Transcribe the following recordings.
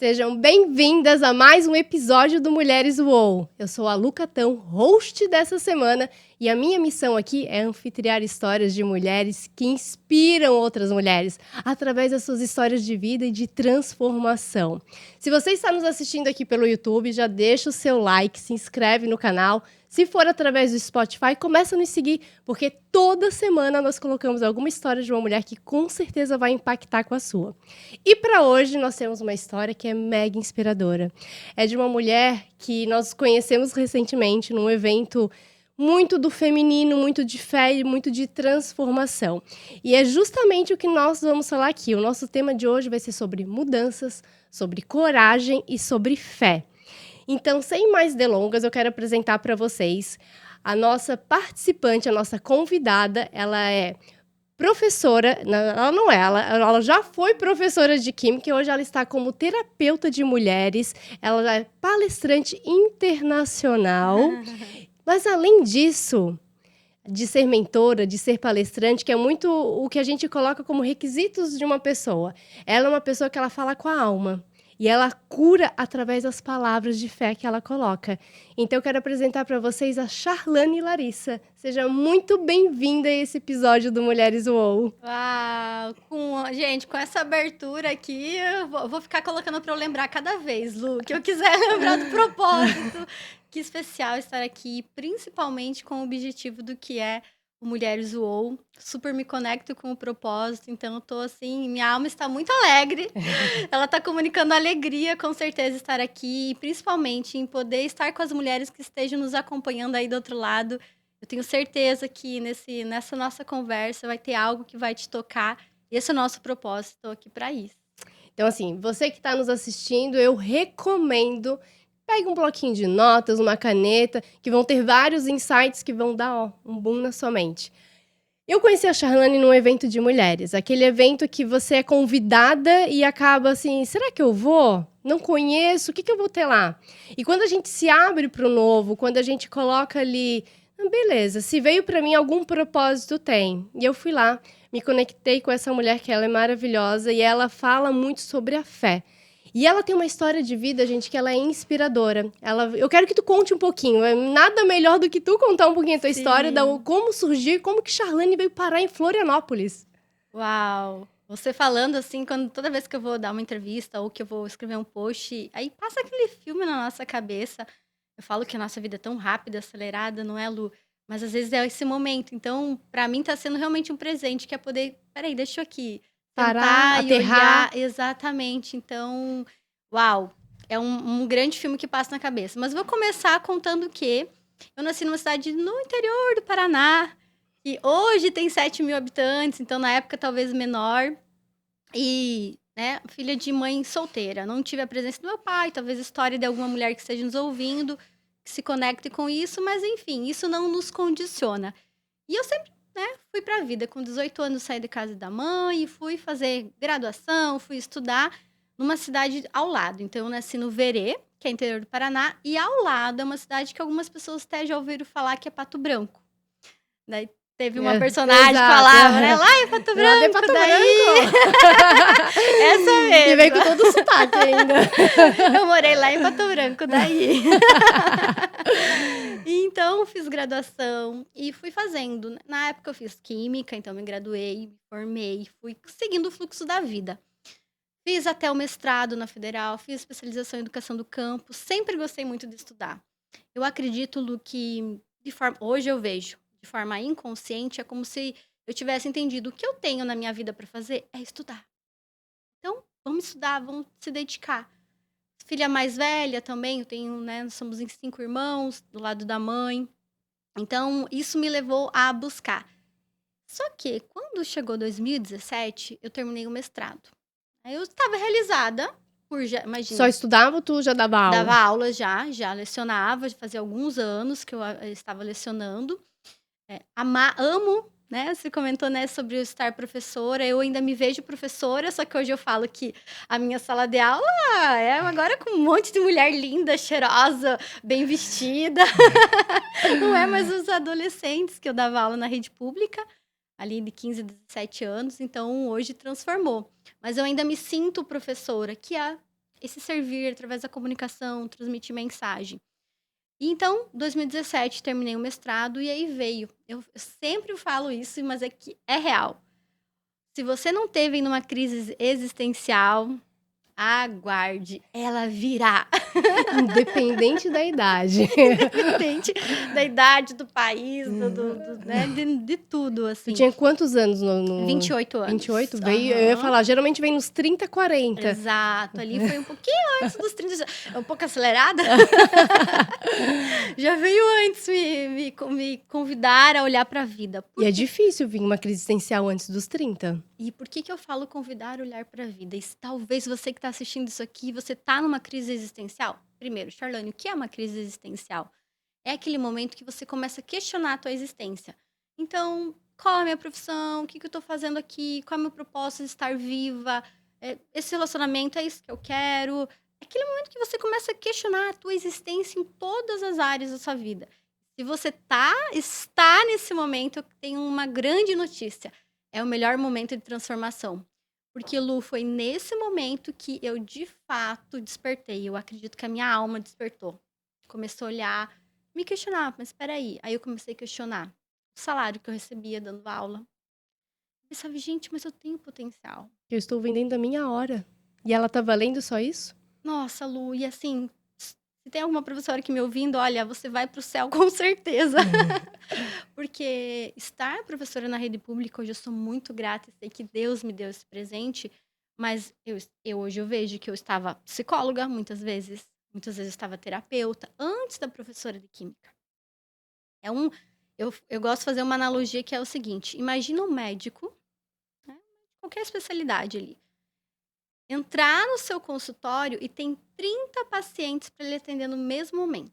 Sejam bem-vindas a mais um episódio do Mulheres UOL. Eu sou a Lu Catão, host dessa semana, e a minha missão aqui é anfitriar histórias de mulheres que inspiram outras mulheres através das suas histórias de vida e de transformação. Se você está nos assistindo aqui pelo YouTube, já deixa o seu like, se inscreve no canal. Se for através do Spotify, começa a nos seguir, porque toda semana nós colocamos alguma história de uma mulher que com certeza vai impactar com a sua. E para hoje nós temos uma história que é mega inspiradora. É de uma mulher que nós conhecemos recentemente num evento muito do feminino, muito de fé e muito de transformação. E é justamente o que nós vamos falar aqui. O nosso tema de hoje vai ser sobre mudanças, sobre coragem e sobre fé. Então, sem mais delongas, eu quero apresentar para vocês a nossa participante, a nossa convidada. Ela é professora, ela não é, ela já foi professora de Química e hoje ela está como terapeuta de mulheres. Ela é palestrante internacional. Mas, além disso, de ser mentora, de ser palestrante, que é muito o que a gente coloca como requisitos de uma pessoa. Ela é uma pessoa que ela fala com a alma. E ela cura através das palavras de fé que ela coloca. Então, eu quero apresentar para vocês a Charlane Larissa. Seja muito bem-vinda a esse episódio do Mulheres UOL. Uau! Gente, com essa abertura aqui, eu vou ficar colocando para eu lembrar cada vez, Lu, que eu quiser lembrar do propósito. Que especial estar aqui, principalmente com o objetivo do que é o Mulheres UOL. Super me conecto com o propósito, então eu tô assim, minha alma está muito alegre. Ela tá comunicando alegria, com certeza, estar aqui, e principalmente em poder estar com as mulheres que estejam nos acompanhando aí do outro lado. Eu tenho certeza que nessa nossa conversa vai ter algo que vai te tocar. Esse é o nosso propósito, estou aqui para isso. Então, assim, você que está nos assistindo, eu recomendo... Pegue um bloquinho de notas, uma caneta, que vão ter vários insights que vão dar um boom na sua mente. Eu conheci a Charlane num evento de mulheres. Aquele evento que você é convidada e acaba assim, será que eu vou? Não conheço, o que eu vou ter lá? E quando a gente se abre para o novo, quando a gente coloca ali, beleza, se veio para mim algum propósito, tem. E eu fui lá, me conectei com essa mulher que ela é maravilhosa e ela fala muito sobre a fé. E ela tem uma história de vida, gente, que ela é inspiradora. Eu quero que tu conte um pouquinho. Nada melhor do que tu contar um pouquinho a tua história, como surgiu e como que Charlane veio parar em Florianópolis. Uau! Você falando assim, toda vez que eu vou dar uma entrevista ou que eu vou escrever um post, aí passa aquele filme na nossa cabeça. Eu falo que a nossa vida é tão rápida, acelerada, não é, Lu? Mas às vezes é esse momento. Então, pra mim tá sendo realmente um presente, que é poder... Peraí, deixa eu aqui... Parar, aterrar. Olhar, exatamente. Então, uau, é um grande filme que passa na cabeça. Mas vou começar contando que eu nasci numa cidade no interior do Paraná, que hoje tem 7 mil habitantes, então na época talvez menor. E, né, filha de mãe solteira. Não tive a presença do meu pai, talvez história de alguma mulher que esteja nos ouvindo, que se conecte com isso, mas enfim, isso não nos condiciona. E eu sempre fui para a vida. Com 18 anos, saí de casa da mãe e fui fazer graduação, fui estudar numa cidade ao lado. Então, eu nasci no Verê, que é interior do Paraná, e ao lado é uma cidade que algumas pessoas até já ouviram falar, que é Pato Branco. Daí teve uma personagem que falava, né? Lá em Pato Branco, Pato daí... Essa mesmo. E veio com todo o sotaque ainda. Eu morei lá em Pato Branco, daí. Então, fiz graduação e fui fazendo. Na época, eu fiz Química, então me graduei, me formei, fui seguindo o fluxo da vida. Fiz até o mestrado na Federal, fiz especialização em Educação do Campo, sempre gostei muito de estudar. Eu acredito, Lu, que hoje eu vejo, de forma inconsciente, é como se eu tivesse entendido o que eu tenho na minha vida para fazer é estudar. Então, vamos estudar, vamos se dedicar. Filha mais velha também, eu tenho, nós somos em 5 irmãos, do lado da mãe. Então, isso me levou a buscar. Só que, quando chegou 2017, eu terminei o mestrado. Aí eu estava realizada, imagina. Só estudava ou tu já dava aula? Dava aula já lecionava, fazia alguns anos que eu estava lecionando. Amo, né? Você comentou, né, sobre eu estar professora. Eu ainda me vejo professora, só que hoje eu falo que a minha sala de aula é agora com um monte de mulher linda, cheirosa, bem vestida. Não é mais os adolescentes que eu dava aula na rede pública, ali de 15, 17 anos. Então, hoje transformou. Mas eu ainda me sinto professora, que é esse servir através da comunicação, transmitir mensagem. E então, 2017, terminei o mestrado e aí veio. Eu sempre falo isso, mas é que é real. Se você não teve numa crise existencial, aguarde, ela virá. Independente da idade. Independente da idade, do país, né, de tudo, Tu assim. tinha quantos anos no... 28 anos. 28? Veio, eu ia falar, geralmente vem nos 30, 40. Exato, ali foi um pouquinho antes dos 30, um pouco acelerada. Já veio antes me convidar a olhar para a vida. E é difícil vir uma crise existencial antes dos 30. E por que eu falo convidar a olhar para a vida? E talvez você que está assistindo isso aqui, você está numa crise existencial. Primeiro, Charlane, o que é uma crise existencial? É aquele momento que você começa a questionar a tua existência. Então, qual é a minha profissão? O que eu estou fazendo aqui? Qual é o meu propósito de estar viva? Esse relacionamento é isso que eu quero? É aquele momento que você começa a questionar a tua existência em todas as áreas da sua vida. Se você está nesse momento, eu tenho uma grande notícia. É o melhor momento de transformação. Porque, Lu, foi nesse momento que eu, de fato, despertei. Eu acredito que a minha alma despertou. Começou a olhar, me questionar, mas espera aí. Aí eu comecei a questionar o salário que eu recebia dando aula. Eu pensava, gente, mas eu tenho potencial. Eu estou vendendo a minha hora. E ela tá valendo só isso? Nossa, Lu, e assim, se tem alguma professora aqui me ouvindo, olha, você vai pro céu com certeza. Porque estar professora na rede pública, hoje eu sou muito grata, sei que Deus me deu esse presente, mas hoje eu vejo que eu estava psicóloga muitas vezes eu estava terapeuta, antes da professora de química. Eu gosto de fazer uma analogia que é o seguinte, imagina um médico, né, qualquer especialidade ali, entrar no seu consultório e tem 30 pacientes para ele atender no mesmo momento.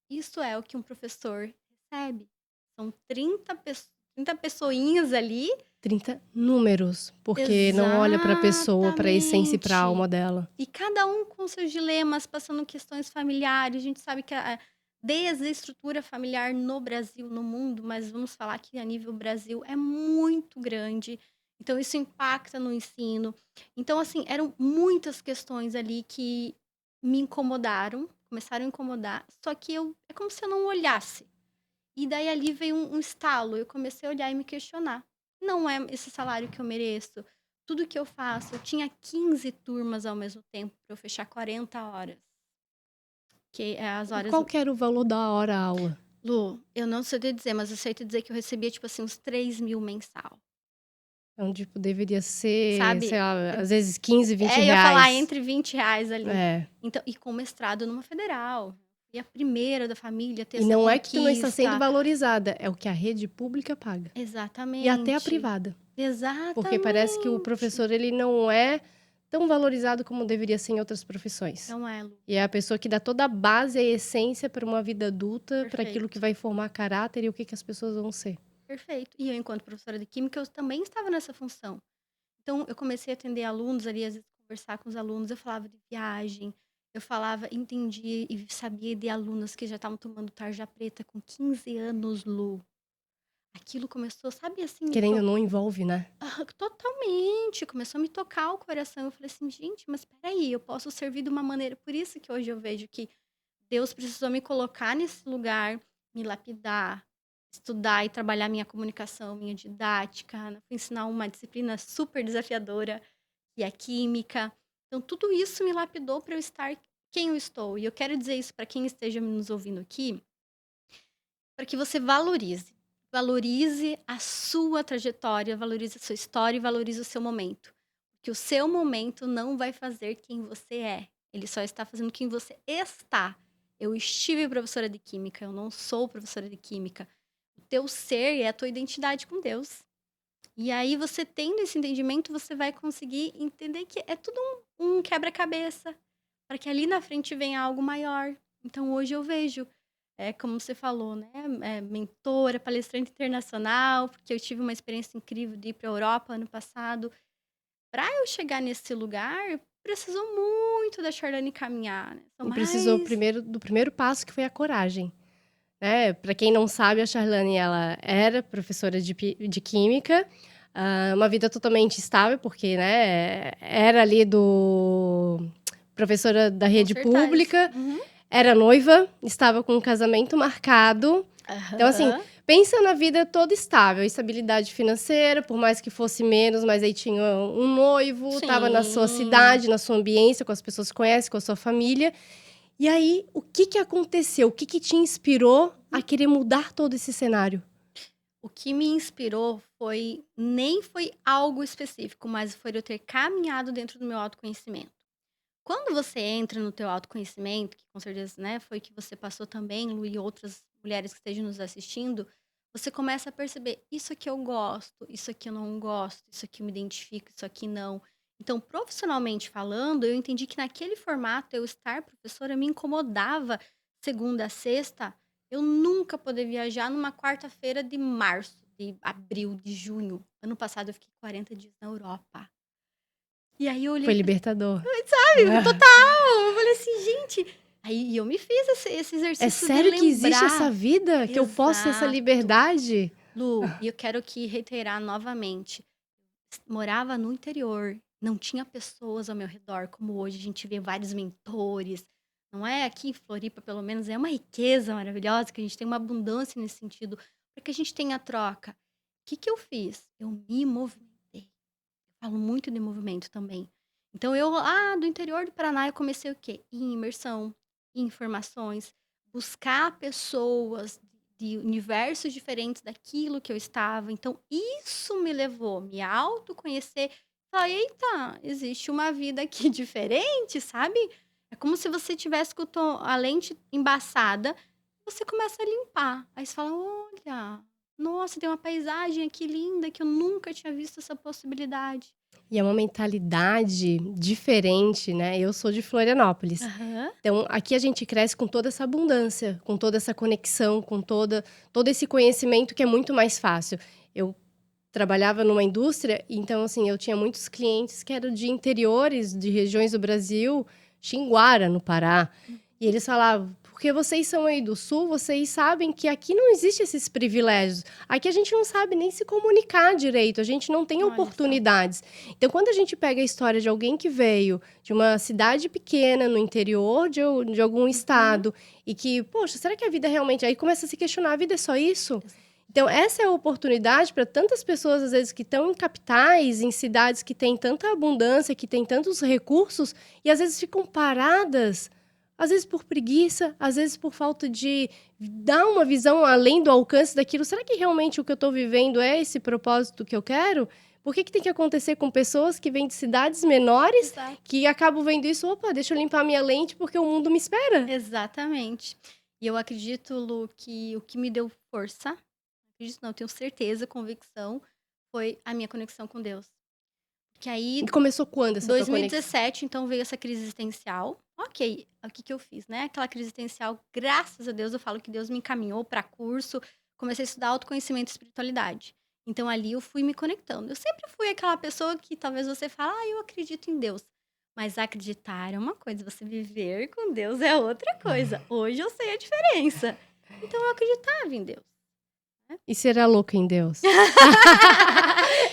Isso é o que um professor recebe. São 30 pessoinhas ali. 30 números, porque não olha para a pessoa, para a essência e para a alma dela. E cada um com seus dilemas, passando questões familiares. A gente sabe que a desestrutura familiar no Brasil, no mundo, mas vamos falar que a nível Brasil é muito grande. Então, isso impacta no ensino. Então, assim, eram muitas questões ali que me incomodaram, começaram a incomodar, só que é como se eu não olhasse. E daí ali veio um estalo, eu comecei a olhar e me questionar. Não é esse salário que eu mereço. Tudo que eu faço, eu tinha 15 turmas ao mesmo tempo para eu fechar 40 horas. Que é as horas... Qual que era o valor da hora-aula? Lu, eu não sei te dizer, mas eu sei te dizer que eu recebia, tipo assim, uns 3 mil mensal. Então, tipo, deveria ser, Sabe? sei lá, às vezes 15, 20 reais. Eu ia falar entre 20 reais ali. É. Então, e com mestrado numa federal. E a primeira da família ter E essa não conquista. é que tu não está sendo valorizada, é o que a rede pública paga. Exatamente. E até a privada. Exatamente. Porque parece que o professor, ele não é tão valorizado como deveria ser em outras profissões. Não é, Lu. E é a pessoa que dá toda a base e a essência para uma vida adulta, para aquilo que vai formar caráter e o que as pessoas vão ser. Perfeito. E eu, enquanto professora de química, eu também estava nessa função. Então, eu comecei a atender alunos ali, às vezes conversar com os alunos, eu falava de viagem, eu falava, entendia e sabia de alunas que já estavam tomando tarja preta com 15 anos, Lu. Aquilo começou, sabe assim... Querendo ou não, envolve, né? Totalmente. Começou a me tocar o coração. Eu falei assim, gente, mas peraí, eu posso servir de uma maneira... Por isso que hoje eu vejo que Deus precisou me colocar nesse lugar, me lapidar, estudar e trabalhar minha comunicação, minha didática. Fui ensinar uma disciplina super desafiadora, que é a química. Então, tudo isso me lapidou para eu estar quem eu estou. E eu quero dizer isso para quem esteja nos ouvindo aqui, para que você valorize. Valorize a sua trajetória, valorize a sua história e valorize o seu momento. Porque o seu momento não vai fazer quem você é. Ele só está fazendo quem você está. Eu estive professora de química, eu não sou professora de química. O teu ser é a tua identidade com Deus. E aí, você tendo esse entendimento, você vai conseguir entender que é tudo um quebra-cabeça. Para que ali na frente venha algo maior. Então, hoje eu vejo... como você falou, né? Mentora, palestrante internacional, porque eu tive uma experiência incrível de ir para a Europa ano passado. Para eu chegar nesse lugar, precisou muito da Charlane caminhar. Né? Precisou do primeiro passo, que foi a coragem. Para quem não sabe, a Charlane, ela era professora de química, Uma vida totalmente estável, porque, né, era ali professora da Com rede certeza. pública, era noiva, estava com um casamento marcado. Então, assim, Aham. pensa na vida toda estável, estabilidade financeira, por mais que fosse menos, mas aí tinha um noivo, estava na sua Sim. cidade, na sua ambiência, com as pessoas que conhece, com a sua família. E aí, o que que aconteceu? O que que te inspirou a querer mudar todo esse cenário? O que me inspirou nem foi algo específico, mas foi eu ter caminhado dentro do meu autoconhecimento. Quando você entra no teu autoconhecimento, que com certeza, né, foi que você passou também, Lu, e outras mulheres que estejam nos assistindo, você começa a perceber, isso aqui eu gosto, isso aqui eu não gosto, isso aqui eu me identifico, isso aqui não. Então, profissionalmente falando, eu entendi que naquele formato, eu estar professora me incomodava segunda a sexta, eu nunca poder viajar numa quarta-feira de março, de abril, de junho. Ano passado eu fiquei 40 dias na Europa. E aí eu olhei Foi e falei, libertador. sabe, total. Eu falei assim, gente. Aí eu me fiz esse É exercício de sério que existe essa lembrar. vida? Que eu posso ter essa Exato. liberdade? Lu, e eu quero aqui reiterar novamente. Morava no interior, não tinha pessoas ao meu redor, como hoje a gente vê vários mentores. Não é? Aqui em Floripa, pelo menos, é uma riqueza maravilhosa, que a gente tem uma abundância nesse sentido, para que a gente tenha troca. O que que eu fiz? Eu me movimentei. Falo muito de movimento também. Então do interior do Paraná, eu comecei o quê? Em imersão, em informações, buscar pessoas de universos diferentes daquilo que eu estava. Então, isso me levou a me autoconhecer. Falar, eita, existe uma vida aqui diferente, sabe? É como se você tivesse com a lente embaçada, você começa a limpar. Aí você fala, olha, nossa, tem uma paisagem aqui linda que eu nunca tinha visto essa possibilidade. E é uma mentalidade diferente, né? Eu sou de Florianópolis. Aham. Então, aqui a gente cresce com toda essa abundância, com toda essa conexão, com todo esse conhecimento que é muito mais fácil. Eu trabalhava numa indústria, então, assim, eu tinha muitos clientes que eram de interiores, de regiões do Brasil, Xinguara, no Pará. E eles falavam, porque vocês são aí do Sul, vocês sabem que aqui não existe esses privilégios. Aqui a gente não sabe nem se comunicar direito, a gente não tem Olha só. oportunidades. Então, quando a gente pega a história de alguém que veio de uma cidade pequena, no interior de algum estado, e que, poxa, será que a vida realmente... Aí começa a se questionar, a vida é só isso? Então, essa é a oportunidade para tantas pessoas, às vezes, que estão em capitais, em cidades que têm tanta abundância, que têm tantos recursos, e às vezes ficam paradas, às vezes por preguiça, às vezes por falta de dar uma visão além do alcance daquilo. Será que realmente o que eu estou vivendo é esse propósito que eu quero? Por que tem que acontecer com pessoas que vêm de cidades menores, Exato. que acabam vendo isso? Opa, deixa eu limpar minha lente porque o mundo me espera. Exatamente. E eu acredito, Lu, que o que me deu força, acredito não, tenho certeza, convicção, foi a minha conexão com Deus. Porque aí, E começou quando essa tua conexão? 2017, então veio essa crise existencial. Ok, o que que eu fiz, né? Aquela crise existencial, graças a Deus, eu falo que Deus me encaminhou para curso, comecei a estudar autoconhecimento e espiritualidade. Então ali eu fui me conectando. Eu sempre fui aquela pessoa que talvez você fale, eu acredito em Deus. Mas acreditar é uma coisa, você viver com Deus é outra coisa. Hoje eu sei a diferença. Então eu acreditava em Deus. E será louca em Deus?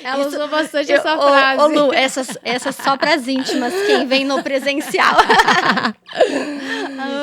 Ela Isso- usou bastante essa frase. Ô, Lu, essas só pras íntimas, quem vem no presencial.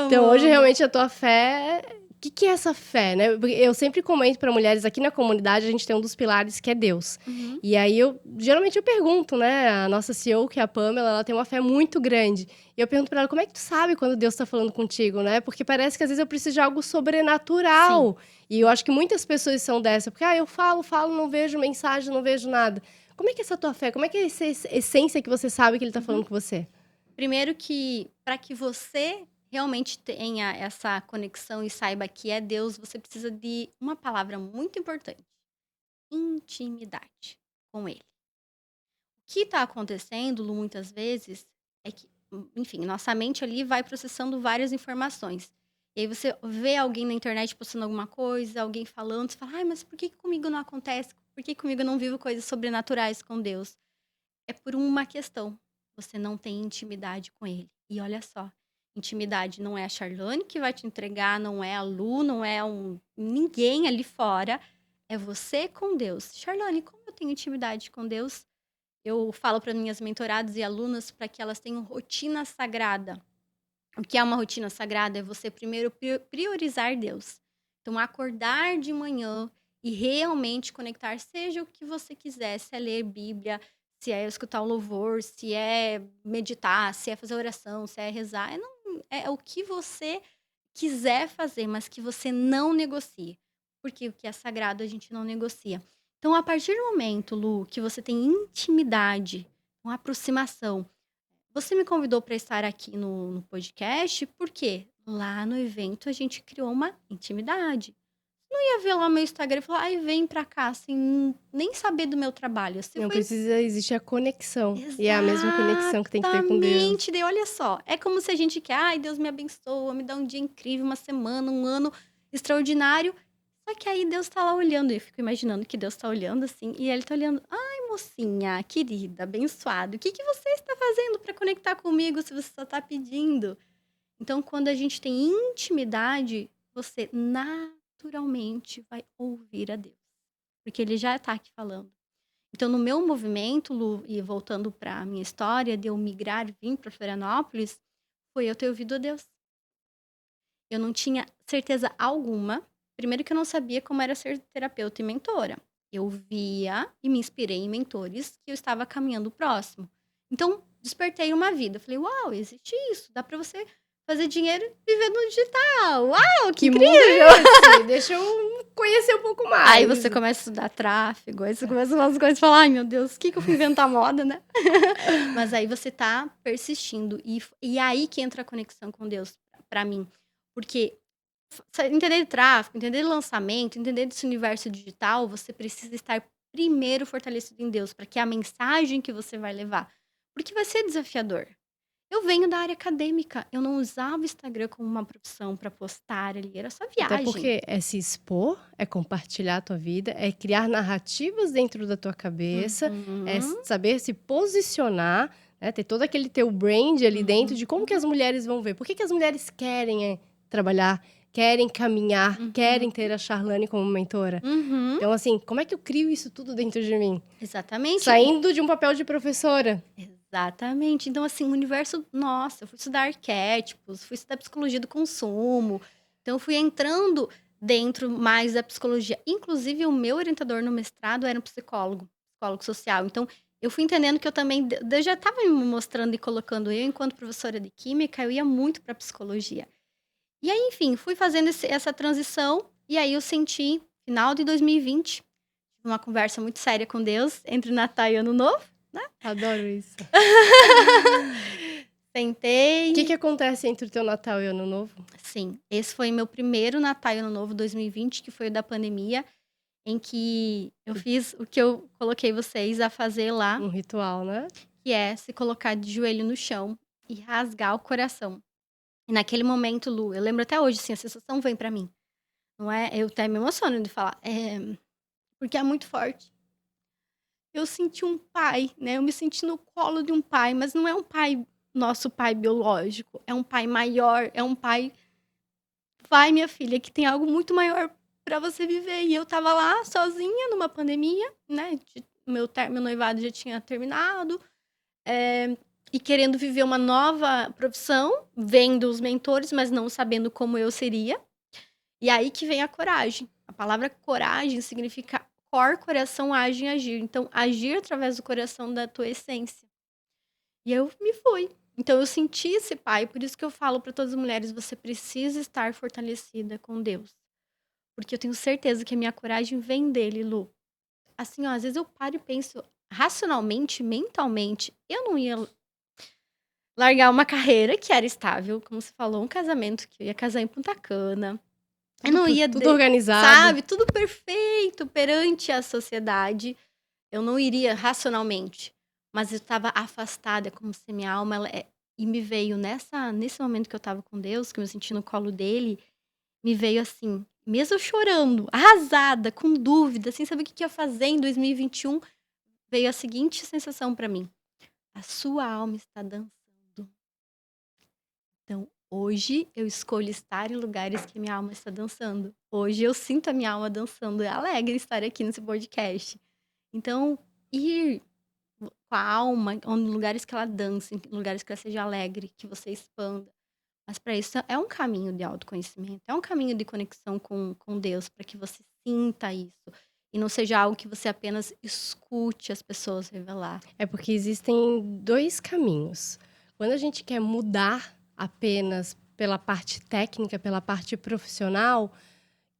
Então, hoje, Amo. realmente, a tua fé... O que é essa fé, né? Porque eu sempre comento para mulheres aqui na comunidade, a gente tem um dos pilares que é Deus. Uhum. E aí, geralmente eu pergunto, né? A nossa CEO, que é a Pamela, ela tem uma fé muito grande. E eu pergunto para ela, como é que tu sabe quando Deus está falando contigo, né? Porque parece que às vezes eu preciso de algo sobrenatural. E eu acho que muitas pessoas são dessa. Porque, eu falo, não vejo mensagem, não vejo nada. Como é que é essa tua fé? Como é que é essa essência que você sabe que ele está falando com você? Primeiro que, para que você realmente tenha essa conexão e saiba que é Deus, você precisa de uma palavra muito importante: intimidade com Ele. O que está acontecendo, Lu, muitas vezes, é que, enfim, nossa mente ali vai processando várias informações. E aí você vê alguém na internet postando alguma coisa, alguém falando, você fala, ai, mas por que comigo não acontece? Por que comigo eu não vivo coisas sobrenaturais com Deus? É por uma questão. Você não tem intimidade com Ele. E olha só, intimidade não é a Charlane que vai te entregar, não é a Lu, não é ninguém ali fora. É você com Deus. Charlane, como eu tenho intimidade com Deus? Eu falo para minhas mentoradas e alunas para que elas tenham rotina sagrada. O que é uma rotina sagrada? É você primeiro priorizar Deus. Então, acordar de manhã e realmente conectar, seja o que você quiser, se é ler Bíblia, se é escutar o louvor, se é meditar, se é fazer oração, se é rezar. É o que você quiser fazer, mas que você não negocie. Porque o que é sagrado a gente não negocia. Então, a partir do momento, Lu, que você tem intimidade, uma aproximação, você me convidou para estar aqui no podcast, porque lá no evento a gente criou uma intimidade. Não ia ver lá meu Instagram e falar, ai, vem pra cá, sem nem saber do meu trabalho. Você Não foi precisa, existe a conexão. E é a mesma conexão que tem que ter com Deus. exatamente. Daí, olha só, é como se a gente quer, ai, Deus me abençoa, me dá um dia incrível, uma semana, um ano extraordinário. Só que aí Deus tá lá olhando, e eu fico imaginando que Deus tá olhando assim, e ele tá olhando, ai, mocinha, querida, abençoado, o que que você está fazendo para conectar comigo se você só tá pedindo? Então, quando a gente tem intimidade, você naturalmente vai ouvir a Deus, porque ele já tá aqui falando. Então, no meu movimento, Lu, e voltando para a minha história de eu migrar e vir para Florianópolis, foi eu ter ouvido a Deus. Eu não tinha certeza alguma. Primeiro que eu não sabia como era ser terapeuta e mentora. Eu via e me inspirei em mentores que eu estava caminhando próximo. Então, despertei uma vida. Falei, uau, existe isso. Dá para você fazer dinheiro vivendo no digital. Uau, que Que mundo incrível! é esse? Deixa eu conhecer um pouco mais. Aí você começa a estudar tráfego, aí você começa umas coisas e fala, ai meu Deus, o que que eu fui inventar moda, né? Mas aí você tá persistindo. E aí que entra a conexão com Deus pra mim. Porque entender de tráfego, entender de lançamento, entender desse universo digital, você precisa estar primeiro fortalecido em Deus, para que a mensagem que você vai levar. Porque vai ser desafiador. Eu venho da área acadêmica, eu não usava o Instagram como uma profissão para postar ali, era só Até viagem. porque é se expor, é compartilhar a tua vida, é criar narrativas dentro da tua cabeça, é saber se posicionar, né? Ter todo aquele teu brand ali dentro de como que as mulheres vão ver. Por que as mulheres querem trabalhar, querem caminhar, querem ter a Charlane como mentora? Então, assim, como é que eu crio isso tudo dentro de mim? Exatamente. Saindo de um papel de professora. Exatamente. Então, assim, o universo, nossa, eu fui estudar arquétipos, fui estudar psicologia do consumo. Então, eu fui entrando dentro mais da psicologia. Inclusive, o meu orientador no mestrado era um psicólogo social. Então, eu fui entendendo que eu também, eu já estava me mostrando e colocando eu, enquanto professora de química, eu ia muito para psicologia. E aí, enfim, fui fazendo essa transição, e aí eu senti, final de 2020, uma conversa muito séria com Deus, entre Natal e Ano Novo. Adoro isso. Sentei. O que acontece entre o teu Natal e o Ano Novo? Sim, esse foi meu primeiro Natal e Ano Novo 2020, que foi o da pandemia, em que eu fiz o que eu coloquei vocês a fazer lá, Um ritual, né? que é se colocar de joelho no chão e rasgar o coração. E naquele momento, Lu, eu lembro até hoje, assim, a sensação vem pra mim. Não é? Eu até me emociono de falar, porque é muito forte. Eu senti um pai, né? Eu me senti no colo de um pai, mas não é um pai, nosso pai biológico. É um pai maior, é um pai, vai, minha filha, que tem algo muito maior pra você viver. E eu tava lá sozinha numa pandemia, né? Meu noivado já tinha terminado. E querendo viver uma nova profissão, vendo os mentores, mas não sabendo como eu seria. E aí que vem a coragem. A palavra coragem significa cor, coração, agem, agir. Então, agir através do coração da tua essência. E eu me fui. Então, eu senti esse pai. Por isso que eu falo para todas as mulheres, você precisa estar fortalecida com Deus. Porque eu tenho certeza que a minha coragem vem dele, Lu. Assim, ó, às vezes eu paro e penso racionalmente, mentalmente, eu não ia largar uma carreira que era estável, como você falou, um casamento que eu ia casar em Punta Cana. Eu não ia... Tudo organizado. Sabe? Tudo perfeito perante a sociedade. Eu não iria racionalmente. Mas eu estava afastada, como se minha alma... E me veio nesse momento que eu estava com Deus, que eu me senti no colo dele, me veio assim, mesmo eu chorando, arrasada, com dúvida, sem saber o que ia fazer em 2021, veio a seguinte sensação para mim. A sua alma está dançando. Então, Hoje eu escolho estar em lugares que minha alma está dançando. Hoje eu sinto a minha alma dançando. É alegre estar aqui nesse podcast. Então, ir com a alma em lugares que ela dança, em lugares que ela seja alegre, que você expanda. Mas para isso é um caminho de autoconhecimento, é um caminho de conexão com Deus, para que você sinta isso. E não seja algo que você apenas escute as pessoas revelar. É porque existem 2 caminhos. Quando a gente quer mudar apenas pela parte técnica, pela parte profissional,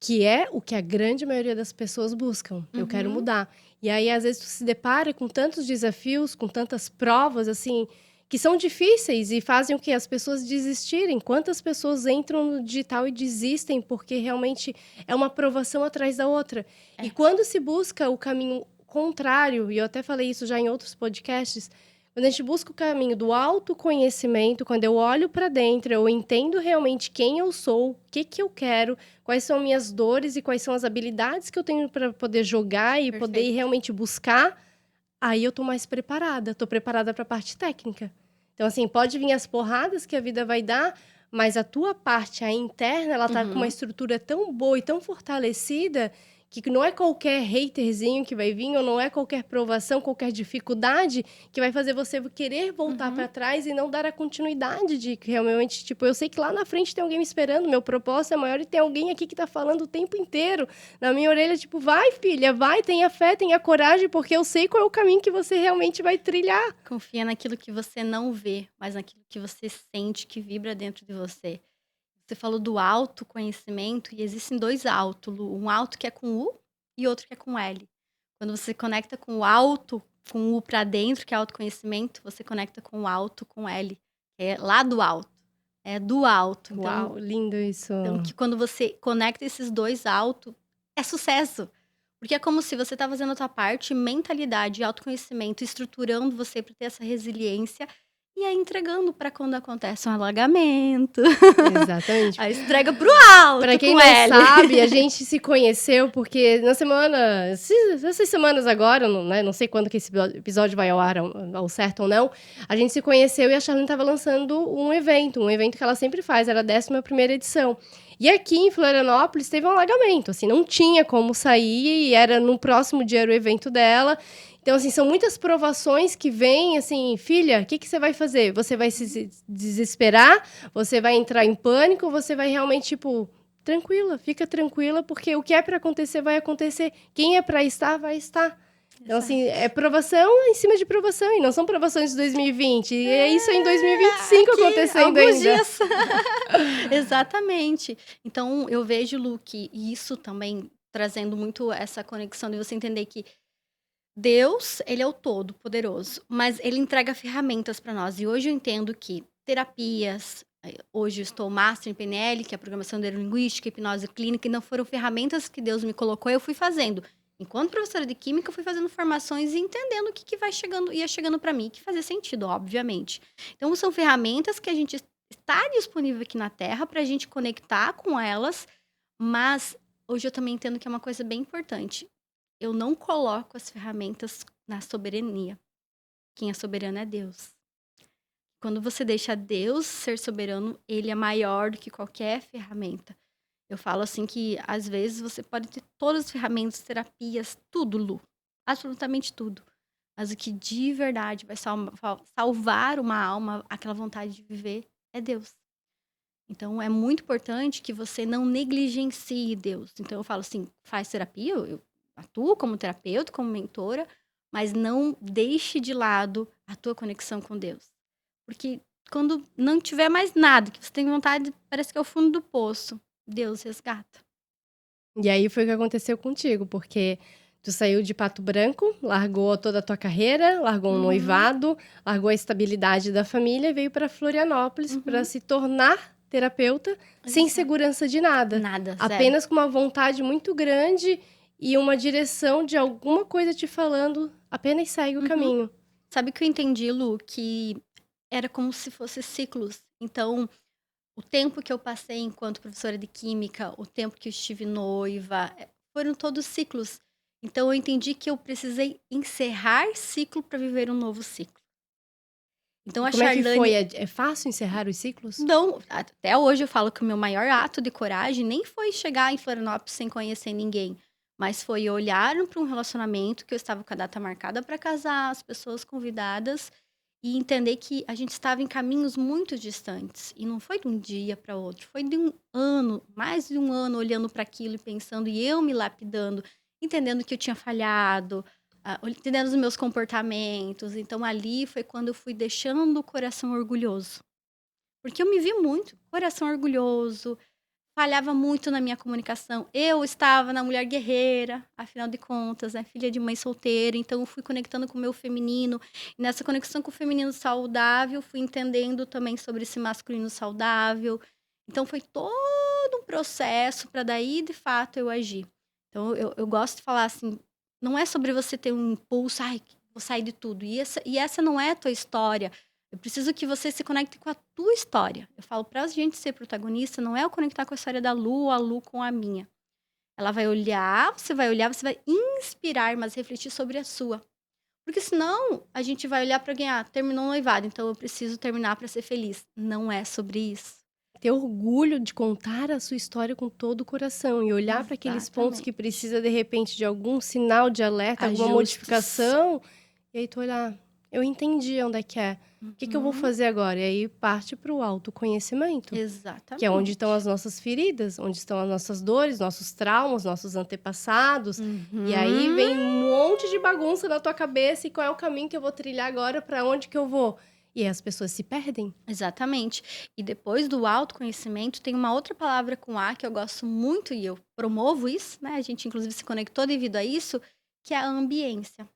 que é o que a grande maioria das pessoas buscam. Eu quero Uhum. mudar. E aí, às vezes, tu se depara com tantos desafios, com tantas provas, assim, que são difíceis e fazem o que? As pessoas desistirem. Quantas pessoas entram no digital e desistem porque realmente é uma provação atrás da outra? E É. quando se busca o caminho contrário, e eu até falei isso já em outros podcasts, quando a gente busca o caminho do autoconhecimento, quando eu olho para dentro, eu entendo realmente quem eu sou, o que que eu quero, quais são minhas dores e quais são as habilidades que eu tenho para poder jogar e poder Perfeito. realmente buscar, aí eu tô mais preparada, tô preparada para a parte técnica. Então, assim, pode vir as porradas que a vida vai dar, mas a tua parte, a interna, ela tá com uma Uhum. estrutura tão boa e tão fortalecida que não é qualquer haterzinho que vai vir, ou não é qualquer provação, qualquer dificuldade que vai fazer você querer voltar Uhum. para trás e não dar a continuidade de que realmente, tipo, eu sei que lá na frente tem alguém me esperando, meu propósito é maior e tem alguém aqui que tá falando o tempo inteiro na minha orelha, tipo, vai filha, vai, tenha fé, tenha coragem, porque eu sei qual é o caminho que você realmente vai trilhar. Confia naquilo que você não vê, mas naquilo que você sente, que vibra dentro de você. Você falou do autoconhecimento e existem 2 auto, Lu, um auto que é com U e outro que é com L. Quando você conecta com o alto, com o U para dentro, que é autoconhecimento, você conecta com o alto com L, que é lá do alto, é do alto. Uau, lindo isso. Então que quando você conecta esses 2 alto, é sucesso. Porque é como se você tá fazendo a tua parte, mentalidade, autoconhecimento, estruturando você para ter essa resiliência e aí entregando para quando acontece um alagamento. Exatamente. Aí entrega pro alto Pra quem com não L. sabe, a gente se conheceu porque na semana, essas semanas agora, não, né, não sei quando que esse episódio vai ao ar, ao certo ou não, a gente se conheceu e a Charlene estava lançando um evento que ela sempre faz, era a 11ª edição. E aqui em Florianópolis teve um alagamento, assim, não tinha como sair, e era no próximo dia era o evento dela. Então, assim, são muitas provações que vêm, assim, filha, o que que você vai fazer? Você vai se desesperar? Você vai entrar em pânico? Ou você vai realmente, tipo, tranquila, fica tranquila, porque o que é para acontecer vai acontecer. Quem é para estar, vai estar. Então, assim, é provação em cima de provação, e não são provações de 2020. E é isso em 2025 Aqui, acontecendo alguns ainda. dias. Exatamente. Então, eu vejo, Lu, que isso também trazendo muito essa conexão de você entender que Deus, ele é o todo-poderoso, mas ele entrega ferramentas para nós. E hoje eu entendo que terapias, hoje eu estou master em PNL, que é a programação neurolinguística, hipnose clínica, e não foram ferramentas que Deus me colocou, eu fui fazendo. Enquanto professora de química, eu fui fazendo formações e entendendo o que vai chegando, ia chegando para mim, que fazia sentido, obviamente. Então, são ferramentas que a gente está disponível aqui na Terra para a gente conectar com elas, mas hoje eu também entendo que é uma coisa bem importante. Eu não coloco as ferramentas na soberania. Quem é soberano é Deus. Quando você deixa Deus ser soberano, ele é maior do que qualquer ferramenta. Eu falo assim que, às vezes, você pode ter todas as ferramentas, terapias, tudo, Lu. Absolutamente tudo. Mas o que de verdade vai salvar uma alma, aquela vontade de viver, é Deus. Então, é muito importante que você não negligencie Deus. Então, eu falo assim, faz terapia, eu atuo como terapeuta, como mentora, mas não deixe de lado a tua conexão com Deus. Porque quando não tiver mais nada, que você tem vontade, parece que é o fundo do poço, Deus resgata. E aí foi o que aconteceu contigo, porque tu saiu de Pato Branco, largou toda a tua carreira, largou um noivado, largou a estabilidade da família e veio para Florianópolis para Uhum. se tornar terapeuta sem Exato. segurança de nada. Nada, zero. Apenas com uma vontade muito grande e uma direção de alguma coisa te falando, apenas segue o caminho. Sabe o que eu entendi, Lu? Que era como se fosse ciclos. Então, o tempo que eu passei enquanto professora de química, o tempo que eu estive noiva, foram todos ciclos. Então, eu entendi que eu precisei encerrar ciclo para viver um novo ciclo. Então a Como é que Charlane foi? É fácil encerrar os ciclos? não, até hoje eu falo que o meu maior ato de coragem nem foi chegar em Florianópolis sem conhecer ninguém, mas foi olhar para um relacionamento que eu estava com a data marcada para casar, as pessoas convidadas e entender que a gente estava em caminhos muito distantes e não foi de um dia para outro, foi de um ano, mais de um ano olhando para aquilo e pensando e eu me lapidando, entendendo que eu tinha falhado, entendendo os meus comportamentos. Então ali foi quando eu fui deixando o coração orgulhoso. Porque eu me vi muito, coração orgulhoso, falhava muito na minha comunicação. Eu estava na mulher guerreira, afinal de contas, né? Filha de mãe solteira, então eu fui conectando com o meu feminino. E nessa conexão com o feminino saudável, fui entendendo também sobre esse masculino saudável. Então foi todo um processo para daí, de fato, eu agir. Então eu gosto de falar assim, não é sobre você ter um impulso, ai, vou sair de tudo. E essa não é a tua história. Eu preciso que você se conecte com a tua história. Eu falo, pra gente ser protagonista, não é eu conectar com a história da Lu, a Lu com a minha. Ela vai olhar, você vai inspirar, mas refletir sobre a sua. Porque senão, a gente vai olhar pra alguém, terminou o noivado, então eu preciso terminar pra ser feliz. Não é sobre isso. Ter orgulho de contar a sua história com todo o coração e olhar para aqueles pontos que Exatamente. precisa, de repente, de algum sinal de alerta, alguma Ajustes. modificação, e aí tu olhar, eu entendi onde é que é. O que eu vou fazer agora? E aí parte para o autoconhecimento, Exatamente. que é onde estão as nossas feridas, onde estão as nossas dores, nossos traumas, nossos antepassados. E aí vem um monte de bagunça na tua cabeça e qual é o caminho que eu vou trilhar agora, para onde que eu vou? E aí as pessoas se perdem. Exatamente. E depois do autoconhecimento, tem uma outra palavra com A que eu gosto muito e eu promovo isso, né? A gente, inclusive, se conectou devido a isso, que é a ambiência.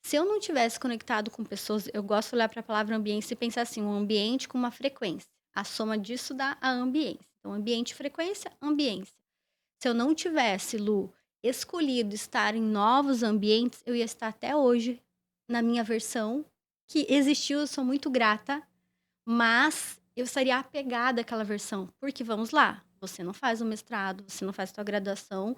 Se eu não tivesse conectado com pessoas, eu gosto de olhar para a palavra ambiência e pensar assim, um ambiente com uma frequência. A soma disso dá a ambiência. Então, ambiente, frequência, ambiência. Se eu não tivesse, Lu, escolhido estar em novos ambientes, eu ia estar até hoje na minha versão que existiu, eu sou muito grata, mas eu estaria apegada àquela versão. Porque, vamos lá, você não faz o mestrado, você não faz a sua graduação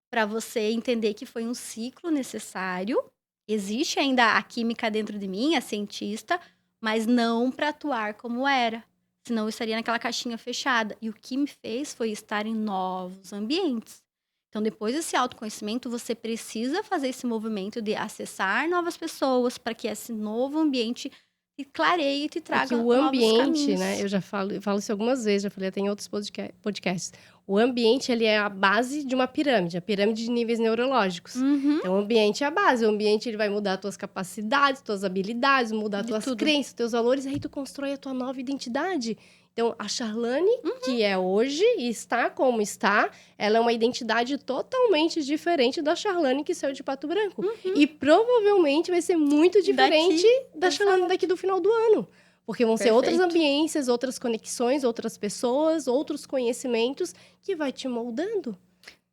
para você entender que foi um ciclo necessário. Existe ainda a química dentro de mim, a cientista, mas não para atuar como era. Senão eu estaria naquela caixinha fechada. E o que me fez foi estar em novos ambientes. Então, depois desse autoconhecimento, você precisa fazer esse movimento de acessar novas pessoas para que esse novo ambiente te clareie e te É que traga o novos ambiente, caminhos. né? Eu já falo isso algumas vezes, já falei até em outros podcasts. O ambiente, ele é a base de uma pirâmide, a pirâmide de níveis neurológicos. Uhum. Então, o ambiente é a base. O ambiente, ele vai mudar as tuas capacidades, tuas habilidades, mudar De tuas tudo. crenças, teus valores, aí tu constrói a tua nova identidade. Então, a Charlane, que é hoje e está como está, ela é uma identidade totalmente diferente da Charlane que saiu de Pato Branco. E provavelmente vai ser muito diferente da Charlane daqui do final do ano. Porque vão ser outras Perfeito. ambiências, outras conexões, outras pessoas, outros conhecimentos que vai te moldando.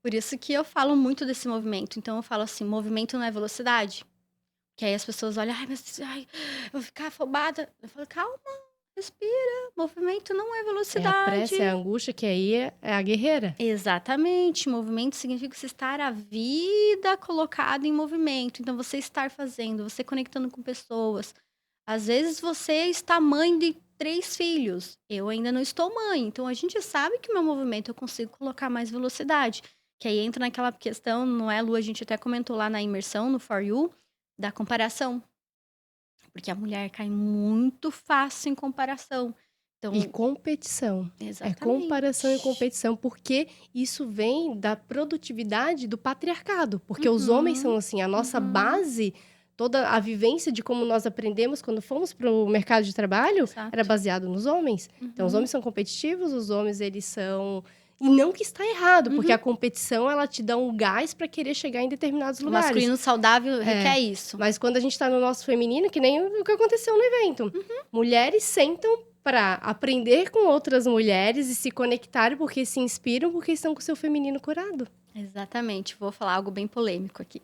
Por isso que eu falo muito desse movimento. Então, eu falo assim, movimento não é velocidade. Que aí as pessoas olham, ai, eu vou ficar afobada. Eu falo, calma, respira. Movimento não é É a velocidade. pressa, é a angústia, que aí é a guerreira. Exatamente. Movimento significa você estar a vida colocada em movimento. Então, você estar fazendo, você conectando com pessoas. Às vezes, você está mãe de 3 filhos. Eu ainda não estou mãe. Então, a gente sabe que o meu movimento eu consigo colocar mais velocidade. Que aí entra naquela questão, não é, Lu? A gente até comentou lá na imersão, no For You, da comparação. Porque a mulher cai muito fácil em comparação. Então, E competição. exatamente. É comparação e competição, porque isso vem da produtividade do patriarcado. Porque os homens são assim, a nossa base, toda a vivência de como nós aprendemos quando fomos para o mercado de trabalho, Exato. era baseado nos homens. Então, os homens são competitivos, os homens, eles são... E não que está errado, porque a competição, ela te dá um gás para querer chegar em determinados O lugares. masculino saudável requer isso. Mas quando a gente tá no nosso feminino, que nem o que aconteceu no evento. Mulheres sentam para aprender com outras mulheres e se conectarem porque se inspiram, porque estão com o seu feminino curado. Exatamente. Vou falar algo bem polêmico aqui.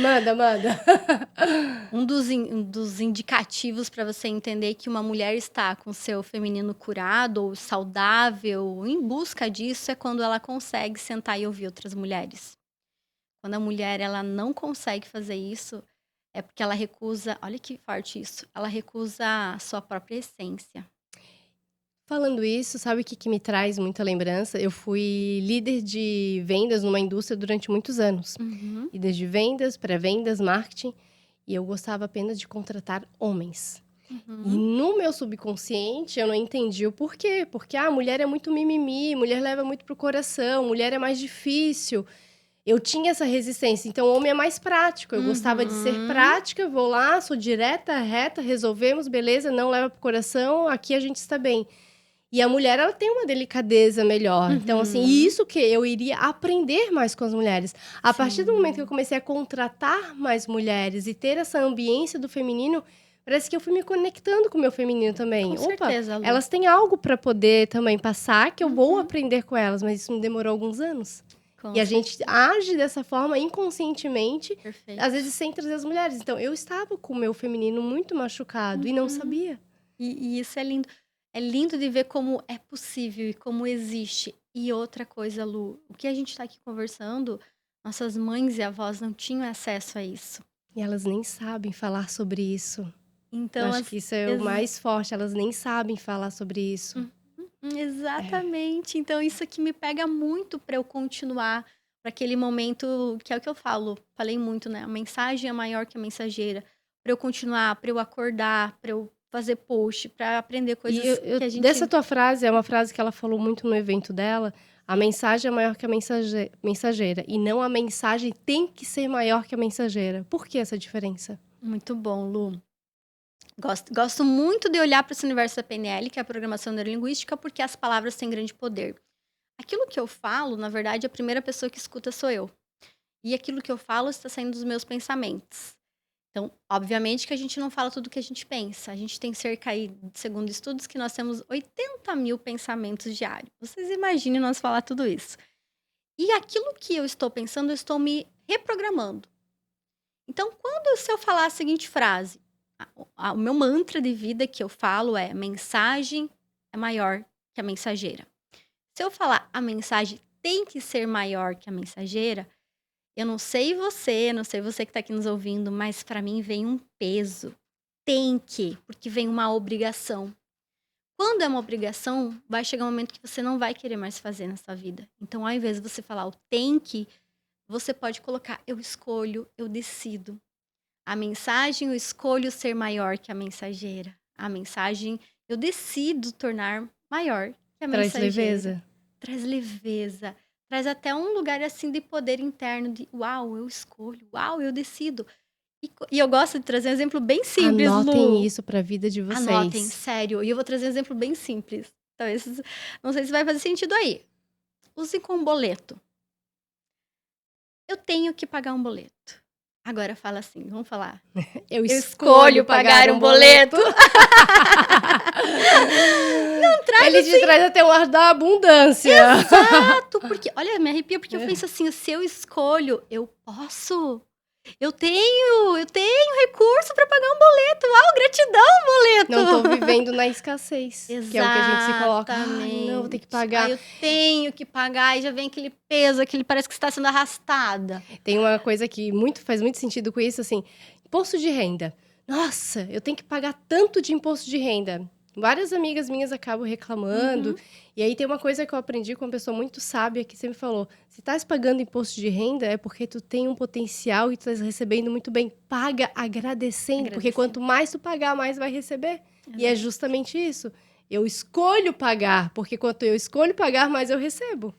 Manda. Um dos indicativos para você entender que uma mulher está com seu feminino curado ou saudável, em busca disso, é quando ela consegue sentar e ouvir outras mulheres. Quando a mulher ela não consegue fazer isso, É porque ela recusa, olha que forte isso, ela recusa a sua própria essência. Falando isso, sabe o que me traz muita lembrança? Eu fui líder de vendas numa indústria durante muitos anos. Uhum, Líder de vendas, pré-vendas, marketing. E eu gostava apenas de contratar homens. E uhum. no meu subconsciente, eu não entendi o porquê. Porque, mulher é muito mimimi, mulher leva muito pro coração, mulher é mais difícil. Eu tinha essa resistência. Então, o homem é mais prático. Eu gostava de ser Uhum. prática, vou lá, sou direta, reta, resolvemos, beleza, não leva pro coração, aqui a gente está bem. E a mulher, ela tem uma delicadeza melhor. Então, assim, Uhum. isso que eu iria aprender mais com as mulheres. A partir do momento que eu Sim, comecei a contratar mais mulheres e ter essa ambiência do feminino, parece que eu fui me conectando com o meu feminino também. com Opa, certeza, Lu. elas têm algo para poder também passar, que eu vou Uhum. aprender com elas, mas isso me demorou alguns anos. Com E a gente certeza, age dessa forma inconscientemente, às perfeito. vezes sem trazer as mulheres. Então, eu estava com o meu feminino muito machucado e não Uhum. sabia. E isso é lindo. É lindo de ver como é possível e como existe. E outra coisa, Lu, o que a gente está aqui conversando, nossas mães e avós não tinham acesso a isso. E elas nem sabem falar sobre isso. Eu Então, acho que isso é o mais forte, elas nem sabem falar sobre isso. É. exatamente. Então, isso aqui me pega muito para eu continuar para aquele momento que é o que eu falo. Falei muito, né? A mensagem é maior que a mensageira. Para eu continuar, para eu acordar, para eu fazer post, para aprender E coisas que a dessa gente. tua frase, é uma frase que ela falou muito no evento dela, a mensagem é maior que a mensageira, e não a mensagem tem que ser maior que a mensageira. Por que essa diferença? Muito bom, Lu. Gosto muito de olhar para esse universo da PNL, que é a programação neurolinguística, porque as palavras têm grande poder. Aquilo que eu falo, na verdade, a primeira pessoa que escuta sou eu. E aquilo que eu falo está saindo dos meus pensamentos. Então, obviamente que a gente não fala tudo o que a gente pensa. A gente tem cerca aí, segundo estudos, que nós temos 80 mil pensamentos diários. Vocês imaginem nós falar tudo isso. E aquilo que eu estou pensando, eu estou me reprogramando. Então, se eu falar a seguinte frase, o meu mantra de vida que eu falo é: mensagem é maior que a mensageira. Se eu falar a mensagem tem que ser maior que a mensageira, eu não sei você que está aqui nos ouvindo, mas para mim vem um peso. Tem que, porque vem uma obrigação. Quando é uma obrigação, vai chegar um momento que você não vai querer mais fazer na sua vida. Então, ao invés de você falar o tem que, você pode colocar eu escolho, eu decido. A mensagem eu escolho ser maior que a mensageira. A mensagem eu decido tornar maior que a Traz mensageira. leveza? Traz leveza. Traz até um lugar assim de poder interno de uau, eu escolho, uau, eu decido. E eu gosto de trazer um exemplo bem simples, Anotem Lu. isso para a vida de Anotem, vocês. sério. E eu vou trazer um exemplo bem simples. Talvez, não sei se vai fazer sentido aí. Use com boleto. Eu tenho que pagar um boleto. Agora fala assim, vamos falar. Eu Eu escolho escolho pagar um boleto. Não traz Ele te traz até o ar da abundância. exato, porque, olha, me arrepia porque eu penso assim, se eu escolho, eu posso. Eu tenho recurso para pagar um boleto. Uau, gratidão, Não tô boleto. vivendo na escassez. Que é o que a gente se coloca. Ai, não, vou ter que pagar. Eu tenho que pagar e já vem aquele peso, aquele parece que está sendo arrastada. Tem uma coisa que faz muito sentido com isso, assim, imposto de renda. Nossa, eu tenho que pagar tanto de imposto de renda. Várias amigas minhas acabam reclamando. Uhum. E aí tem uma coisa que eu aprendi com uma pessoa muito sábia que sempre falou: se estás pagando imposto de renda é porque tu tem um potencial e tu estás recebendo muito bem. Paga agradecendo, porque quanto mais tu pagar, mais vai receber. E é justamente isso. Eu escolho pagar, porque quanto eu escolho pagar, mais eu recebo.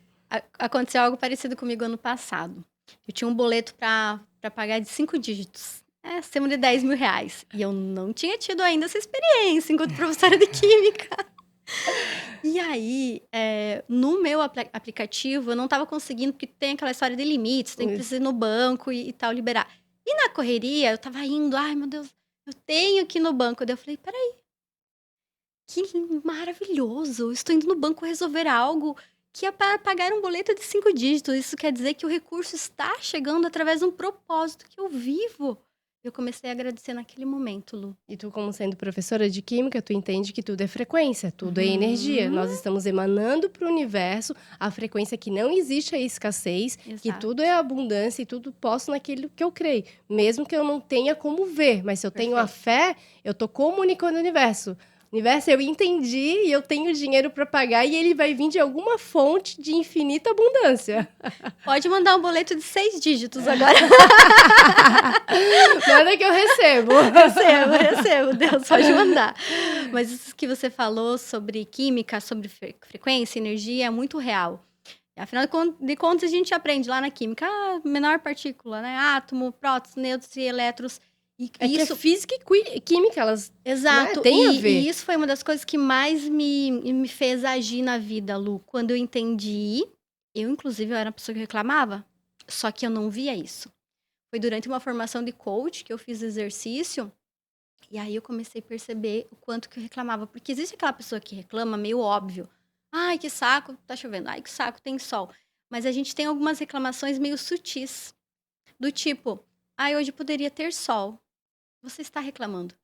Aconteceu algo parecido comigo ano passado. Eu tinha um boleto para pagar de 5 dígitos. Acima de 10 mil reais. E eu não tinha tido ainda essa experiência enquanto professora de química. E aí, no meu aplicativo, eu não estava conseguindo, porque tem aquela história de limites, tem que precisar ir no banco e tal, liberar. E na correria, eu tava indo, ai meu Deus, eu tenho que ir no banco. Daí eu falei, peraí, que maravilhoso, eu estou indo no banco resolver algo que é para pagar um boleto de 5 dígitos. Isso quer dizer que o recurso está chegando através de um propósito que eu vivo. Eu comecei a agradecer naquele momento, Lu. E tu, como sendo professora de química, tu entende que tudo é frequência, tudo é energia. Nós estamos emanando para o universo a frequência que não existe a escassez, que Exato. tudo é abundância e tudo posso naquilo que eu creio. Mesmo que eu não tenha como ver, mas se eu tenho a fé, eu tô comunicando ao universo. Universo, eu entendi e eu tenho dinheiro para pagar e ele vai vir de alguma fonte de infinita abundância. Pode mandar um boleto de 6 dígitos agora. Manda que eu recebo. Recebo, Deus pode mandar. Mas isso que você falou sobre química, sobre frequência, energia, é muito real. Afinal de contas, a gente aprende lá na química, menor partícula, né? Átomo, prótons, nêutrons e elétrons. E isso é física e química, elas exato, né, tem a ver. E isso foi uma das coisas que mais me fez agir na vida, Lu. Quando eu entendi, inclusive, eu era uma pessoa que reclamava, só que eu não via isso. Foi durante uma formação de coach que eu fiz exercício, e aí eu comecei a perceber o quanto que eu reclamava. Porque existe aquela pessoa que reclama, meio óbvio. Ai, que saco, tá chovendo. Ai, que saco, tem sol. Mas a gente tem algumas reclamações meio sutis. Do tipo, ai, hoje poderia ter sol. Você está reclamando.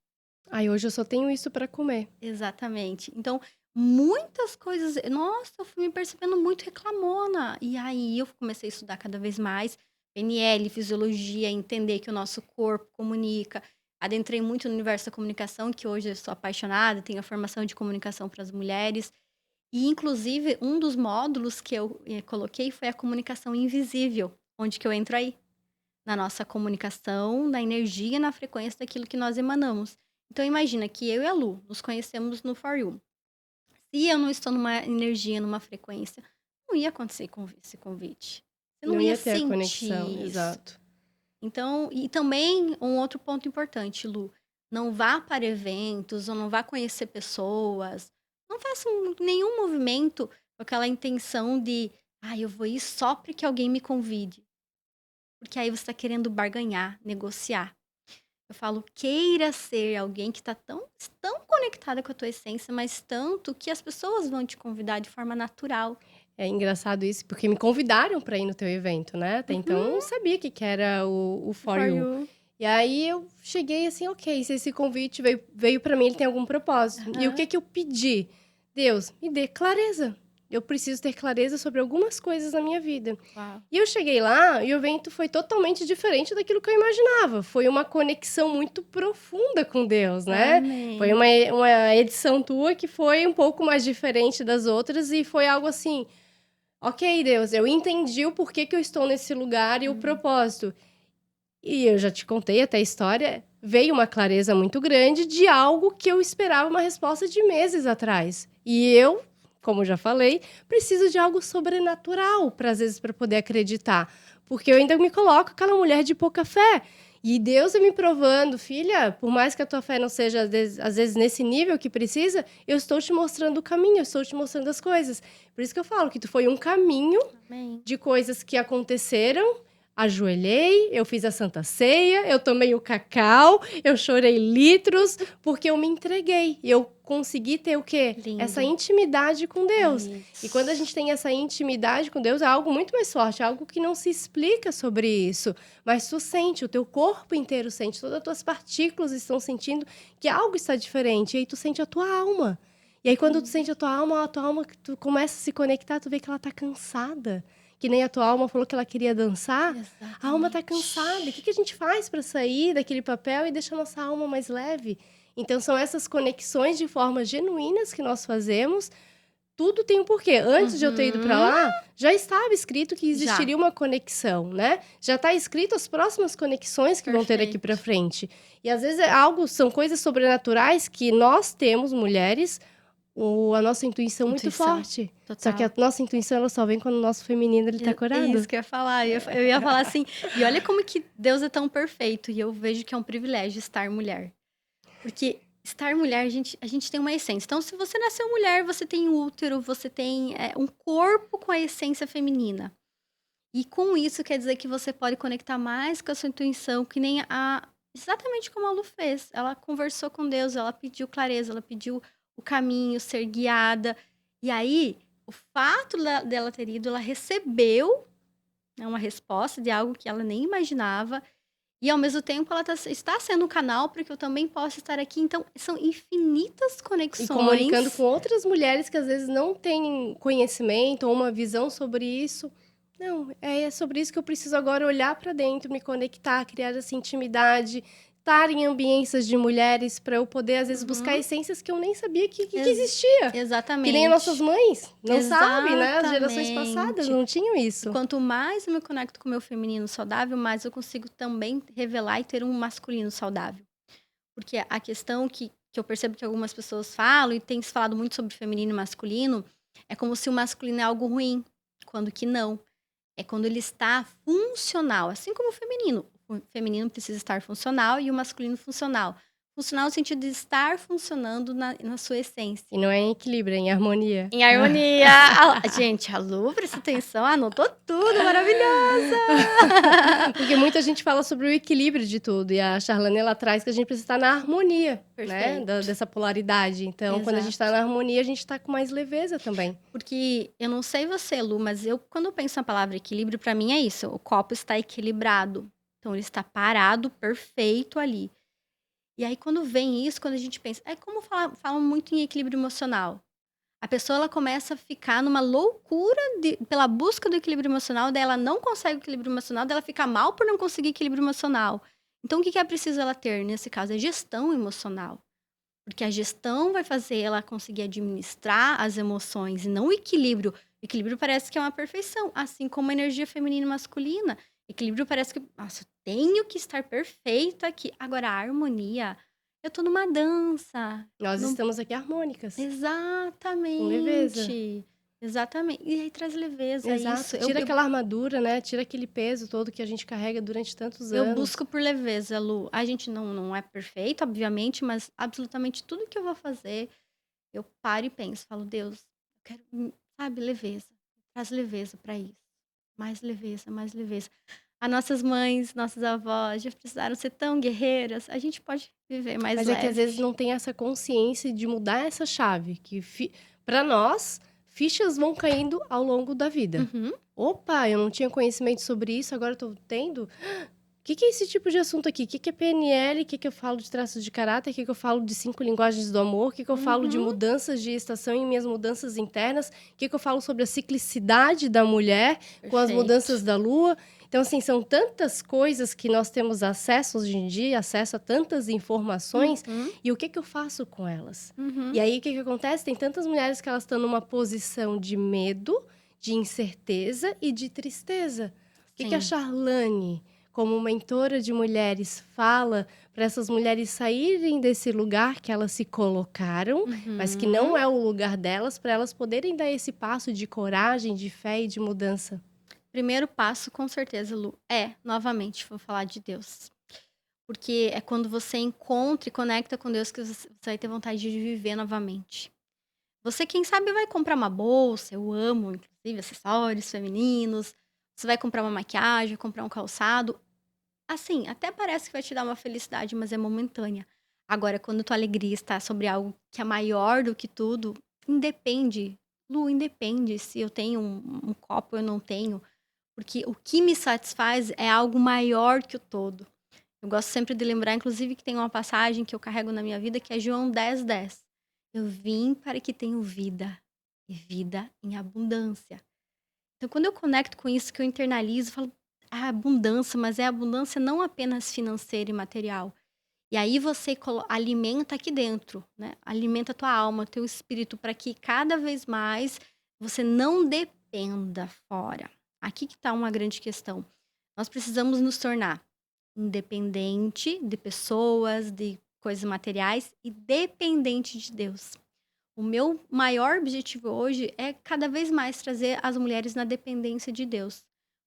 Ai, hoje eu só tenho isso para comer. Exatamente. Então, muitas coisas... Nossa, eu fui me percebendo muito reclamona. E aí, eu comecei a estudar cada vez mais. PNL, fisiologia, entender que o nosso corpo comunica. Adentrei muito no universo da comunicação, que hoje eu sou apaixonada. Tenho a formação de comunicação para as mulheres. E, inclusive, um dos módulos que eu coloquei foi a comunicação invisível. Onde que eu entro aí? Na nossa comunicação, na energia, na frequência daquilo que nós emanamos. Então, imagina que eu e a Lu nos conhecemos no For You. Se eu não estou numa energia, numa frequência, não ia acontecer esse convite. Você não ia ter sentir a conexão, isso. exato. Então, e também um outro ponto importante, Lu. Não vá para eventos ou não vá conhecer pessoas. Não faça nenhum movimento com aquela intenção de eu vou ir só porque alguém me convide. Porque aí você está querendo barganhar, negociar. Eu falo, queira ser alguém que está tão conectada com a tua essência, mas tanto que as pessoas vão te convidar de forma natural. É engraçado isso, porque me convidaram para ir no teu evento, né? Até então eu não sabia que era o For You. E aí eu cheguei assim, ok, se esse convite veio para mim, ele tem algum propósito. E o que eu pedi? Deus, me dê clareza. Eu preciso ter clareza sobre algumas coisas na minha vida. Uau. E eu cheguei lá e o evento foi totalmente diferente daquilo que eu imaginava. Foi uma conexão muito profunda com Deus, né? Amém. Foi uma edição tua que foi um pouco mais diferente das outras e foi algo assim... Ok, Deus, eu entendi o porquê que eu estou nesse lugar e o propósito. E eu já te contei até a história, veio uma clareza muito grande de algo que eu esperava uma resposta de meses atrás. E eu, como já falei, preciso de algo sobrenatural, às vezes, para poder acreditar. Porque eu ainda me coloco aquela mulher de pouca fé. E Deus me provando, filha, por mais que a tua fé não seja, às vezes, nesse nível que precisa, eu estou te mostrando o caminho, eu estou te mostrando as coisas. Por isso que eu falo que tu foi um caminho de coisas que aconteceram. Ajoelhei, eu fiz a Santa Ceia, eu tomei o cacau, eu chorei litros, porque eu me entreguei. Eu consegui ter o quê? Lindo. Essa intimidade com Deus. Isso. E quando a gente tem essa intimidade com Deus, é algo muito mais forte, é algo que não se explica sobre isso. Mas tu sente, o teu corpo inteiro sente, todas as tuas partículas estão sentindo que algo está diferente. E aí tu sente a tua alma. E aí quando tu sente a tua alma, tu começa a se conectar, tu vê que ela tá cansada. Que nem a tua alma falou que ela queria dançar. Exatamente. A alma tá cansada. O que a gente faz para sair daquele papel e deixar a nossa alma mais leve? Então, são essas conexões de formas genuínas que nós fazemos. Tudo tem um porquê. Antes de eu ter ido para lá, já estava escrito que existiria uma conexão, né? Já está escrito as próximas conexões que vão ter aqui para frente. E às vezes são coisas sobrenaturais que nós temos, mulheres, a nossa intuição muito forte. Total. Só que a nossa intuição, ela só vem quando o nosso feminino, ele tá corado. É isso que eu ia falar. Eu ia falar assim, e olha como que Deus é tão perfeito. E eu vejo que é um privilégio estar mulher. Porque estar mulher, a gente tem uma essência. Então, se você nasceu mulher, você tem útero, você tem um corpo com a essência feminina. E com isso, quer dizer que você pode conectar mais com a sua intuição, que nem exatamente como a Lu fez. Ela conversou com Deus, ela pediu clareza, ela pediu o caminho, ser guiada. E aí, o fato dela ter ido, ela recebeu uma resposta de algo que ela nem imaginava. E, ao mesmo tempo, ela está sendo um canal para que eu também possa estar aqui. Então, são infinitas E conexões. comunicando com outras mulheres que às vezes não têm conhecimento ou uma visão sobre isso. Não, é sobre isso que eu preciso agora olhar para dentro, me conectar, criar essa intimidade, estar em ambiências de mulheres para eu poder, às vezes, buscar essências que eu nem sabia que existia. Exatamente. Que nem as nossas mães, não sabem, né? As gerações Exatamente. passadas não tinham isso. Quanto mais eu me conecto com o meu feminino saudável, mais eu consigo também revelar e ter um masculino saudável. Porque a questão que eu percebo que algumas pessoas falam, e tem se falado muito sobre feminino e masculino, é como se o masculino é algo ruim, quando que não. É quando ele está funcional, assim como o feminino. O feminino precisa estar funcional e o masculino funcional. Funcional no sentido de estar funcionando na sua essência. E não é em equilíbrio, é em harmonia. Em harmonia. Gente, a Lu, presta atenção, anotou tudo, maravilhosa! Porque muita gente fala sobre o equilíbrio de tudo. E a Charlane, ela traz que a gente precisa estar na harmonia, né? Perfeito. Dessa polaridade. Então, quando a gente está na harmonia, a gente está com mais leveza também. Porque eu não sei você, Lu, mas quando eu penso na palavra equilíbrio, para mim é isso. O copo está equilibrado. Então, ele está parado, perfeito ali. E aí, quando vem isso, quando a gente pensa... É como falam muito em equilíbrio emocional. A pessoa, ela começa a ficar numa loucura pela busca do equilíbrio emocional, daí ela não consegue o equilíbrio emocional, daí ela fica mal por não conseguir equilíbrio emocional. Então, o que é preciso ela ter, nesse caso? É gestão emocional. Porque a gestão vai fazer ela conseguir administrar as emoções e não o equilíbrio. O equilíbrio parece que é uma perfeição, assim como a energia feminina e masculina. Equilíbrio parece que, nossa, eu tenho que estar perfeita aqui. Agora, a harmonia, eu tô numa dança. Nós estamos aqui harmônicas. Exatamente. Com leveza. Exatamente. E aí traz leveza. Exato. Isso. Tira aquela armadura, né? Tira aquele peso todo que a gente carrega durante tantos anos. Eu busco por leveza, Lu. A gente não é perfeito, obviamente, mas absolutamente tudo que eu vou fazer, eu paro e penso, falo, Deus, eu quero, sabe, leveza. Traz leveza para isso. Mais leveza, mais leveza. As nossas mães, nossas avós já precisaram ser tão guerreiras, a gente pode viver mais Mas leve. é que às vezes não tem essa consciência de mudar essa chave, que para nós, fichas vão caindo ao longo da vida. Uhum. Opa, eu não tinha conhecimento sobre isso, agora eu tô tendo. O que é esse tipo de assunto aqui? O que é PNL? O que eu falo de traços de caráter? O que eu falo de 5 linguagens do amor? O que eu falo de mudanças de estação e minhas mudanças internas? O que eu falo sobre a ciclicidade da mulher com as mudanças da lua? Então, assim, são tantas coisas que nós temos acesso hoje em dia, acesso a tantas informações, e o que eu faço com elas? E aí, o que acontece? Tem tantas mulheres que elas estão numa posição de medo, de incerteza e de tristeza. O que a Charlane, como mentora de mulheres, fala para essas mulheres saírem desse lugar que elas se colocaram, mas que não é o lugar delas, para elas poderem dar esse passo de coragem, de fé e de mudança? Primeiro passo, com certeza, Lu, novamente, vou falar de Deus. Porque é quando você encontra e conecta com Deus que você vai ter vontade de viver novamente. Você, quem sabe, vai comprar uma bolsa, eu amo, inclusive, acessórios femininos. Você vai comprar uma maquiagem, comprar um calçado. Assim, até parece que vai te dar uma felicidade, mas é momentânea. Agora, quando tua alegria está sobre algo que é maior do que tudo, independe. Lu, independe se eu tenho um copo ou eu não tenho. Porque o que me satisfaz é algo maior que o todo. Eu gosto sempre de lembrar, inclusive, que tem uma passagem que eu carrego na minha vida, que é João 10:10. Eu vim para que tenham vida, e vida em abundância. Então, quando eu conecto com isso, que eu internalizo, eu falo, abundância, mas é abundância não apenas financeira e material. E aí você alimenta aqui dentro, né? Alimenta a tua alma, teu espírito, para que cada vez mais você não dependa fora. Aqui que está uma grande questão. Nós precisamos nos tornar independente de pessoas, de coisas materiais e dependente de Deus. O meu maior objetivo hoje é cada vez mais trazer as mulheres na dependência de Deus.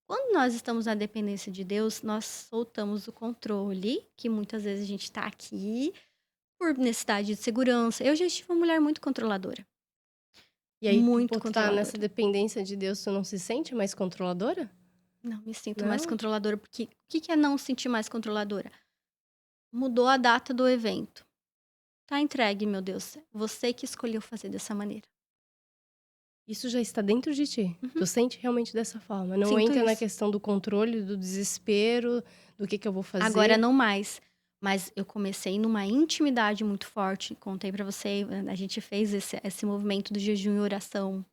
Quando nós estamos na dependência de Deus, nós soltamos o controle, que muitas vezes a gente está aqui por necessidade de segurança. Eu já estive uma mulher muito controladora. E aí, muito por estar controladora. nessa dependência de Deus, tu não se sente mais controladora? Não, me sinto mais controladora. Porque o que é não sentir mais controladora? Mudou a data do evento. Tá entregue, meu Deus. Você que escolheu fazer dessa maneira. Isso já está dentro de ti. Tu sente realmente dessa forma. Não Sinto entra na isso. questão do controle, do desespero, do que eu vou fazer. Agora não mais. Mas eu comecei numa intimidade muito forte. Contei pra você, a gente fez esse movimento do jejum e oração.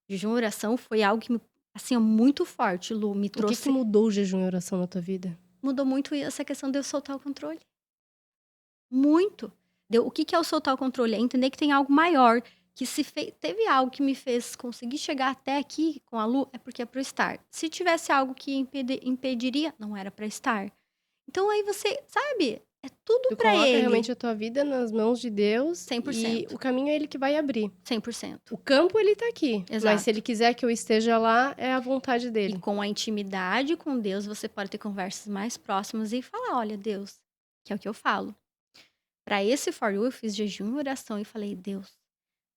Jejum e oração foi algo que, assim, muito forte, Lu. Me O que trouxe... mudou o jejum e oração na tua vida? Mudou muito essa questão de eu soltar o controle. Muito. O que é o soltar o controle? É entender que tem algo maior. Que se teve algo que me fez conseguir chegar até aqui com a Lu, é porque é pro estar. Se tivesse algo que impediria, não era pra estar. Então aí você, sabe, é tudo Tu pra coloca ele. realmente a tua vida nas mãos de Deus 100%. e o caminho é ele que vai abrir. 100%. O campo ele tá aqui, Exato. mas se ele quiser que eu esteja lá, é a vontade E dele. com a intimidade com Deus, você pode ter conversas mais próximas e falar, olha, Deus, que é o que eu falo. Para esse For You, eu fiz jejum e oração e falei, Deus,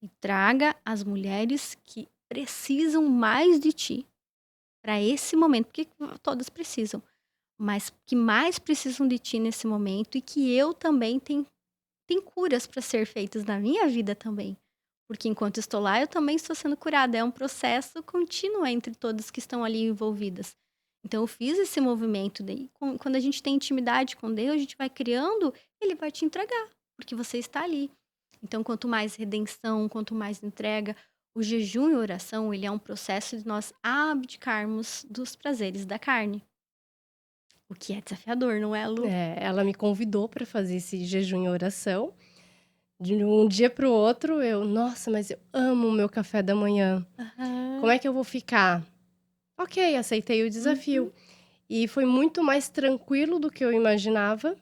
me traga as mulheres que precisam mais de ti para esse momento, porque todas precisam, mas que mais precisam de ti nesse momento e que eu também tenho curas para ser feitas na minha vida também. Porque enquanto estou lá, eu também estou sendo curada. É um processo contínuo entre todas que estão ali envolvidas. Então, eu fiz esse movimento. Quando a gente tem intimidade com Deus, a gente vai criando, Ele vai te entregar, porque você está ali. Então, quanto mais redenção, quanto mais entrega, o jejum e oração, ele é um processo de nós abdicarmos dos prazeres da carne. O que é desafiador, não é, Lu? Ela me convidou para fazer esse jejum e oração. De um dia para o outro, nossa, mas eu amo o meu café da manhã. Como é que eu vou ficar? Ok, aceitei o desafio. E foi muito mais tranquilo do que eu imaginava.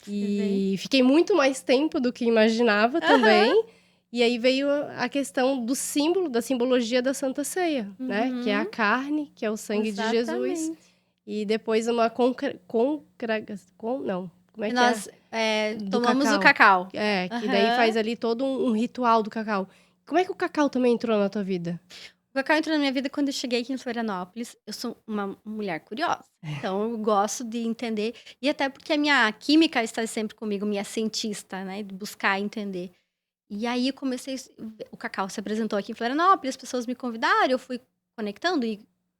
E fiquei muito mais tempo do que imaginava também. E aí veio a questão do símbolo, da simbologia da Santa Ceia, né? Que é a carne, que é o sangue de Jesus. E depois uma não, como é que nós tomamos cacau. o cacau. Que daí faz ali todo um ritual do cacau. Como é que o cacau também entrou na tua vida? O cacau entrou na minha vida quando eu cheguei aqui em Florianópolis. Eu sou uma mulher curiosa. Então, eu gosto de entender. E até porque a minha química está sempre comigo, minha cientista, né? De buscar entender. E aí, eu comecei... O cacau se apresentou aqui em Florianópolis, as pessoas me convidaram, eu fui conectando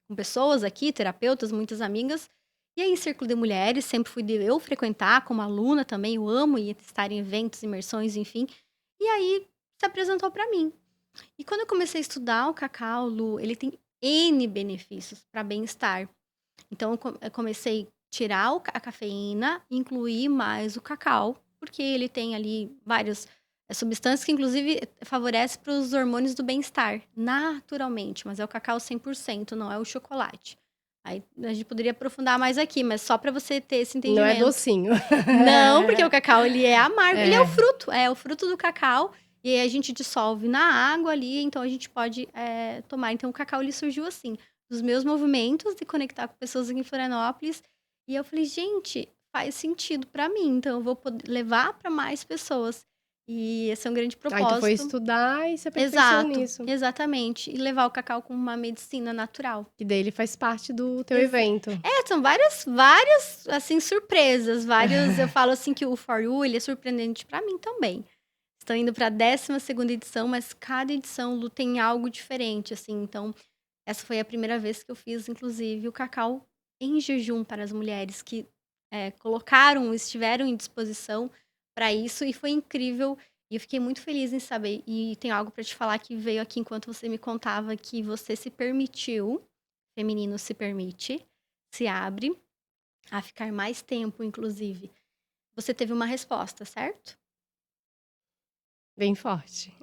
com pessoas aqui, terapeutas, muitas amigas. E aí, em círculo de mulheres, sempre fui de eu frequentar como aluna também. Eu amo estar em eventos, imersões, enfim. E aí, se apresentou para mim. E quando eu comecei a estudar o cacau, Lu, ele tem N benefícios para bem-estar. Então, eu comecei a tirar a cafeína, incluir mais o cacau, porque ele tem ali várias substâncias que, inclusive, favorecem para os hormônios do bem-estar, naturalmente. Mas é o cacau 100%, não é o chocolate. Aí a gente poderia aprofundar mais aqui, mas só para você ter esse entendimento. Não é docinho. Não, porque o cacau, ele é amargo. Ele é o fruto do cacau. E aí a gente dissolve na água ali, então a gente pode tomar. Então o cacau, ele surgiu assim, dos meus movimentos de conectar com pessoas aqui em Florianópolis. E eu falei, gente, faz sentido para mim, então eu vou poder levar para mais pessoas. E esse é um grande propósito. Aí tu foi estudar e se aperfeiçoou nisso. Exatamente. E levar o cacau como uma medicina natural. Que daí ele faz parte do teu evento. São várias, assim, surpresas. Eu falo assim que o For You, ele é surpreendente para mim também. Estão indo para a 12ª edição, mas cada edição, Lu, tem algo diferente, assim. Então, essa foi a primeira vez que eu fiz, inclusive, o cacau em jejum para as mulheres que estiveram em disposição para isso. E foi incrível. E eu fiquei muito feliz em saber. E tem algo para te falar que veio aqui enquanto você me contava que você se permitiu, feminino se permite, se abre a ficar mais tempo, inclusive. Você teve uma resposta, certo? Bem forte.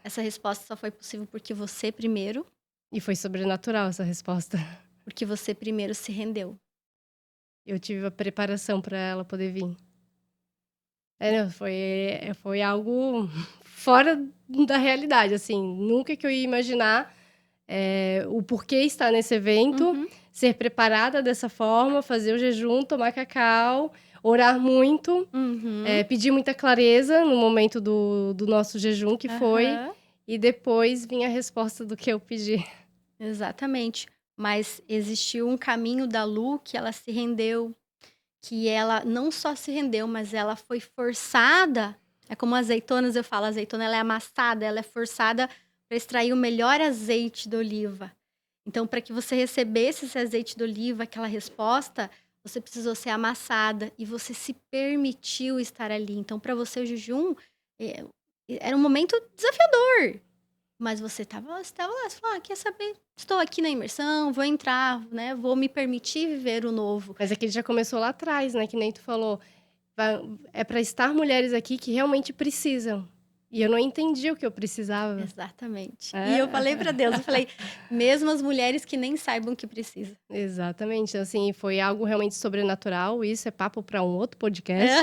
Essa resposta só foi possível porque você primeiro... E foi sobrenatural essa resposta. Porque você primeiro se rendeu. Eu tive a preparação para ela poder vir. Foi algo fora da realidade, assim. Nunca que eu ia imaginar o porquê estar nesse evento, ser preparada dessa forma, fazer o jejum, tomar cacau... Orar muito, pedir muita clareza no momento do nosso jejum, que foi. E depois vinha a resposta do que eu pedi. Exatamente. Mas existiu um caminho da Lu que ela se rendeu. Que ela não só se rendeu, mas ela foi forçada. É como azeitonas, eu falo, a azeitona ela é amassada, ela é forçada para extrair o melhor azeite de oliva. Então, para que você recebesse esse azeite de oliva, aquela resposta... você precisou ser amassada e você se permitiu estar ali. Então, para você, o jejum é, era um momento desafiador. Mas você estava lá, você falou, quer saber? Estou aqui na imersão, vou entrar, né? Vou me permitir viver o novo. Mas é que ele já começou lá atrás, né? Que nem tu falou. É para estar mulheres aqui que realmente precisam. E eu não entendi o que eu precisava. Exatamente. E eu falei para Deus, eu falei, mesmo as mulheres que nem saibam que precisa. Exatamente. Assim, foi algo realmente sobrenatural. Isso é papo para um outro podcast.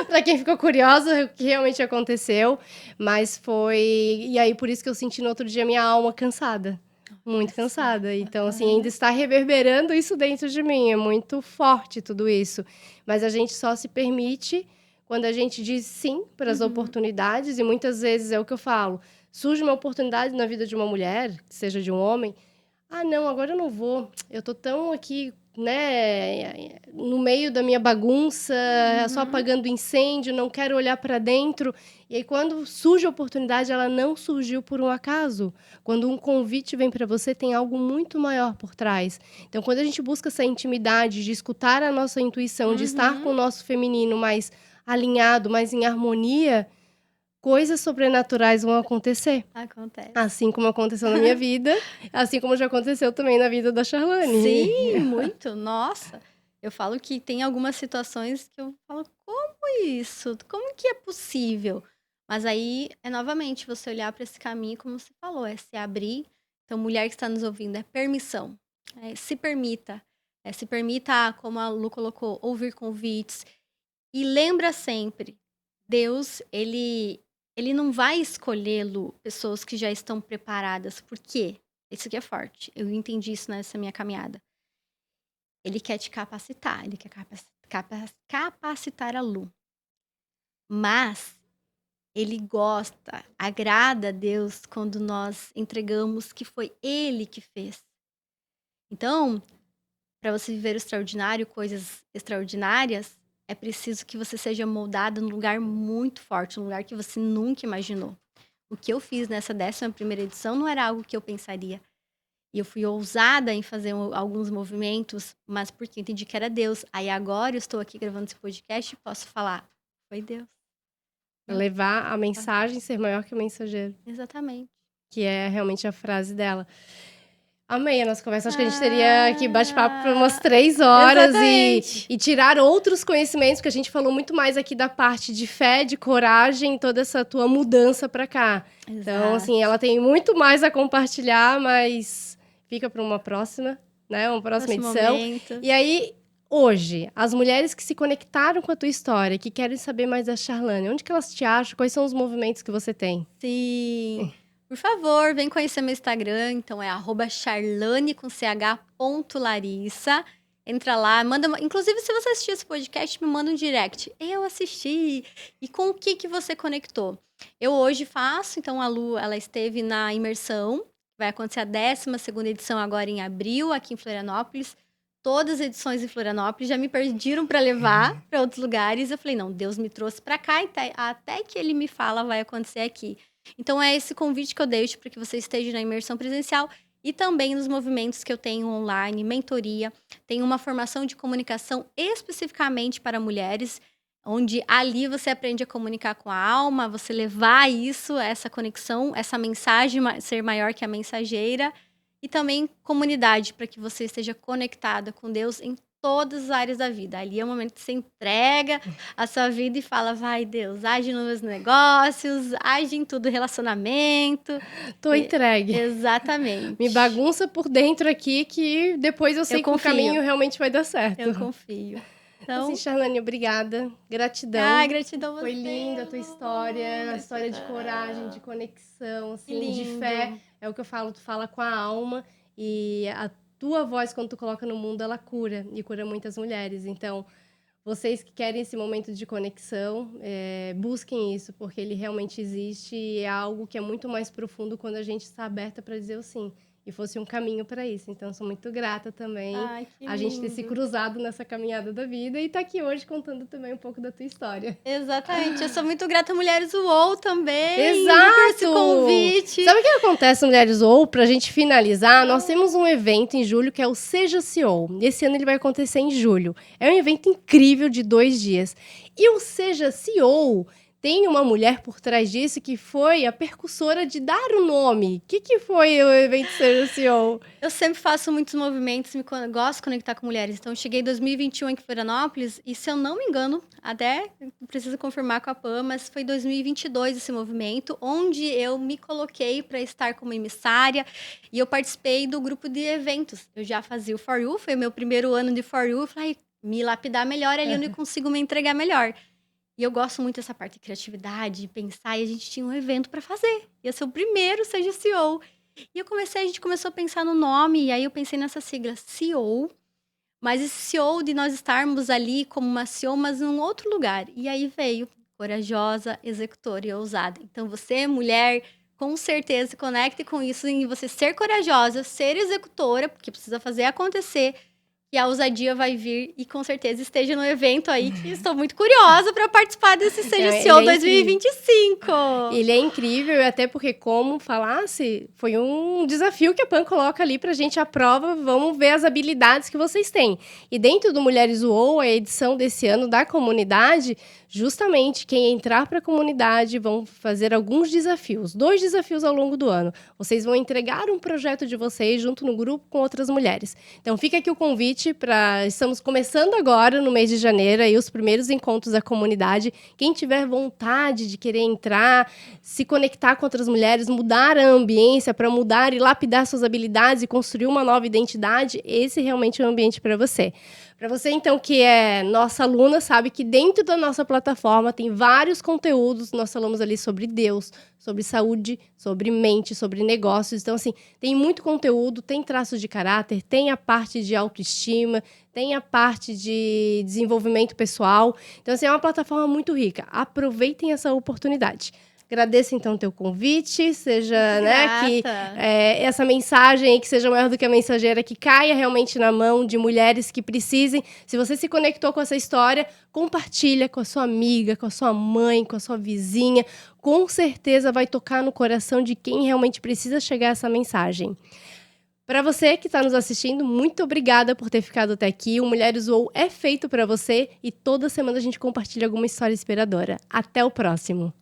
Para quem ficou curioso o que realmente aconteceu. Mas foi... E aí, por isso que eu senti no outro dia minha alma cansada. Muito cansada. Então, assim, ainda está reverberando isso dentro de mim. É muito forte tudo isso. Mas a gente só se permite quando a gente diz sim para as oportunidades. E muitas vezes é o que eu falo. Surge uma oportunidade na vida de uma mulher, seja de um homem. Ah, não, agora eu não vou. Eu tô tão aqui, né, no meio da minha bagunça, só apagando incêndio, não quero olhar para dentro. E aí, quando surge a oportunidade, ela não surgiu por um acaso. Quando um convite vem para você, tem algo muito maior por trás. Então, quando a gente busca essa intimidade de escutar a nossa intuição, de estar com o nosso feminino mais alinhado, mais em harmonia, coisas sobrenaturais vão acontecer. Acontece. Assim como aconteceu na minha vida, assim como já aconteceu também na vida da Charlane. Sim, muito. Nossa, eu falo que tem algumas situações que eu falo, como isso? Como que é possível? Mas aí é novamente você olhar para esse caminho, como você falou, é se abrir. Então, mulher que está nos ouvindo, é permissão. Se permita, como a Lu colocou, ouvir convites. E lembra sempre, Deus, ele não vai escolher, Lu, pessoas que já estão preparadas. Por quê? Isso aqui é forte. Eu entendi isso nessa minha caminhada. Ele quer te capacitar, ele quer capacitar a Lu. Mas ele gosta, agrada a Deus quando nós entregamos que foi ele que fez. Então, para você viver o extraordinário, coisas extraordinárias, é preciso que você seja moldado num lugar muito forte, num lugar que você nunca imaginou. O que eu fiz nessa 11ª edição não era algo que eu pensaria. E eu fui ousada em fazer alguns movimentos, mas porque eu entendi que era Deus. Aí agora eu estou aqui gravando esse podcast e posso falar, foi Deus. Levar a mensagem, ser maior que o mensageiro. Exatamente. Que é realmente a frase dela. Amei a nossa conversa. Acho que a gente teria que bate-papo por umas 3 horas e tirar outros conhecimentos, porque a gente falou muito mais aqui da parte de fé, de coragem, toda essa tua mudança pra cá. Exato. Então, assim, ela tem muito mais a compartilhar, mas fica para uma próxima, né? Uma próxima edição. Momento. E aí, hoje, as mulheres que se conectaram com a tua história, que querem saber mais da Charlane, onde que elas te acham? Quais são os movimentos que você tem? Sim. Por favor, vem conhecer meu Instagram. Então é @charlane.larissa. Entra lá, manda. Inclusive, se você assistiu esse podcast, me manda um direct. Eu assisti. E com o que você conectou? Eu hoje faço, então a Lu, ela esteve na imersão. Vai acontecer a 12ª edição agora em abril, aqui em Florianópolis. Todas as edições em Florianópolis já me pediram para levar para outros lugares. Eu falei, não, Deus me trouxe para cá, até que ele me fala, vai acontecer aqui. Então, é esse convite que eu deixo para que você esteja na imersão presencial e também nos movimentos que eu tenho online, mentoria. Tenho uma formação de comunicação especificamente para mulheres, onde ali você aprende a comunicar com a alma, você levar isso, essa conexão, essa mensagem ser maior que a mensageira. E também comunidade, para que você esteja conectada com Deus em todas as áreas da vida. Ali é o momento que você entrega a sua vida e fala, vai Deus, age nos meus negócios, age em tudo, relacionamento. Tô entregue. Exatamente. Me bagunça por dentro aqui, que depois eu sei que o caminho realmente vai dar certo. Eu confio. Então, assim, Charlane, obrigada. Gratidão. Gratidão a você. Foi linda a tua história, a história de coragem, de conexão, assim, de fé. É o que eu falo, tu fala com a alma e a tua voz, quando tu coloca no mundo, ela cura, e cura muitas mulheres. Então, vocês que querem esse momento de conexão, busquem isso, porque ele realmente existe e é algo que é muito mais profundo quando a gente está aberta para dizer o sim. e fosse um caminho para isso. Então, sou muito grata também Que a gente ter lindo. se cruzado nessa caminhada da vida e tá aqui hoje contando também um pouco da tua história. Exatamente. Eu sou muito grata a Mulheres UOL também. Exato! Por esse convite. Sabe o que acontece, Mulheres UOL? Pra gente finalizar, nós temos um evento em julho que é o Seja CEO. Esse ano ele vai acontecer em julho. É um evento incrível de 2 dias. E o Seja CEO tem uma mulher por trás disso que foi a percussora de dar o nome. O que foi o evento Seja CEO? Eu sempre faço muitos movimentos, gosto de conectar com mulheres. Então, eu cheguei em 2021 aqui em Florianópolis e, se eu não me engano, até preciso confirmar com a Pam, mas foi 2022 esse movimento, onde eu me coloquei para estar como emissária e eu participei do grupo de eventos. Eu já fazia o For You, foi o meu primeiro ano de For You. Eu falei, me lapidar melhor ali, onde eu consigo me entregar melhor. E eu gosto muito dessa parte de criatividade, de pensar, e a gente tinha um evento para fazer. Ia ser o primeiro Seja CEO. E a gente começou a pensar no nome, e aí eu pensei nessa sigla, CEO, mas esse CEO de nós estarmos ali como uma CEO, mas num outro lugar. E aí veio corajosa, executora e ousada. Então você, mulher, com certeza se conecte com isso, em você ser corajosa, ser executora, porque precisa fazer acontecer, que a ousadia vai vir e com certeza esteja no evento aí, que estou muito curiosa para participar desse Seja CEO 2025. Ele é incrível, e até porque, como falasse, foi um desafio que a Pam coloca ali pra gente à prova, vamos ver as habilidades que vocês têm. E dentro do Mulheres UOL, a edição desse ano da comunidade, justamente quem entrar para a comunidade vão fazer alguns desafios, 2 desafios ao longo do ano. Vocês vão entregar um projeto de vocês junto no grupo com outras mulheres. Então fica aqui o convite estamos começando agora no mês de janeiro aí os primeiros encontros da comunidade. Quem tiver vontade de querer entrar, se conectar com outras mulheres, mudar a ambiência para mudar e lapidar suas habilidades e construir uma nova identidade, esse realmente é o ambiente para você. Para você, então, que é nossa aluna, sabe que dentro da nossa plataforma tem vários conteúdos. Nós falamos ali sobre Deus, sobre saúde, sobre mente, sobre negócios. Então, assim, tem muito conteúdo, tem traços de caráter, tem a parte de autoestima, tem a parte de desenvolvimento pessoal. Então, assim, é uma plataforma muito rica. Aproveitem essa oportunidade. Agradeço, então, o teu convite, seja, que essa mensagem aí, que seja maior do que a mensageira, que caia realmente na mão de mulheres que precisem. Se você se conectou com essa história, compartilha com a sua amiga, com a sua mãe, com a sua vizinha. Com certeza vai tocar no coração de quem realmente precisa chegar essa mensagem. Para você que está nos assistindo, muito obrigada por ter ficado até aqui. O Mulheres UOL é feito para você e toda semana a gente compartilha alguma história inspiradora. Até o próximo!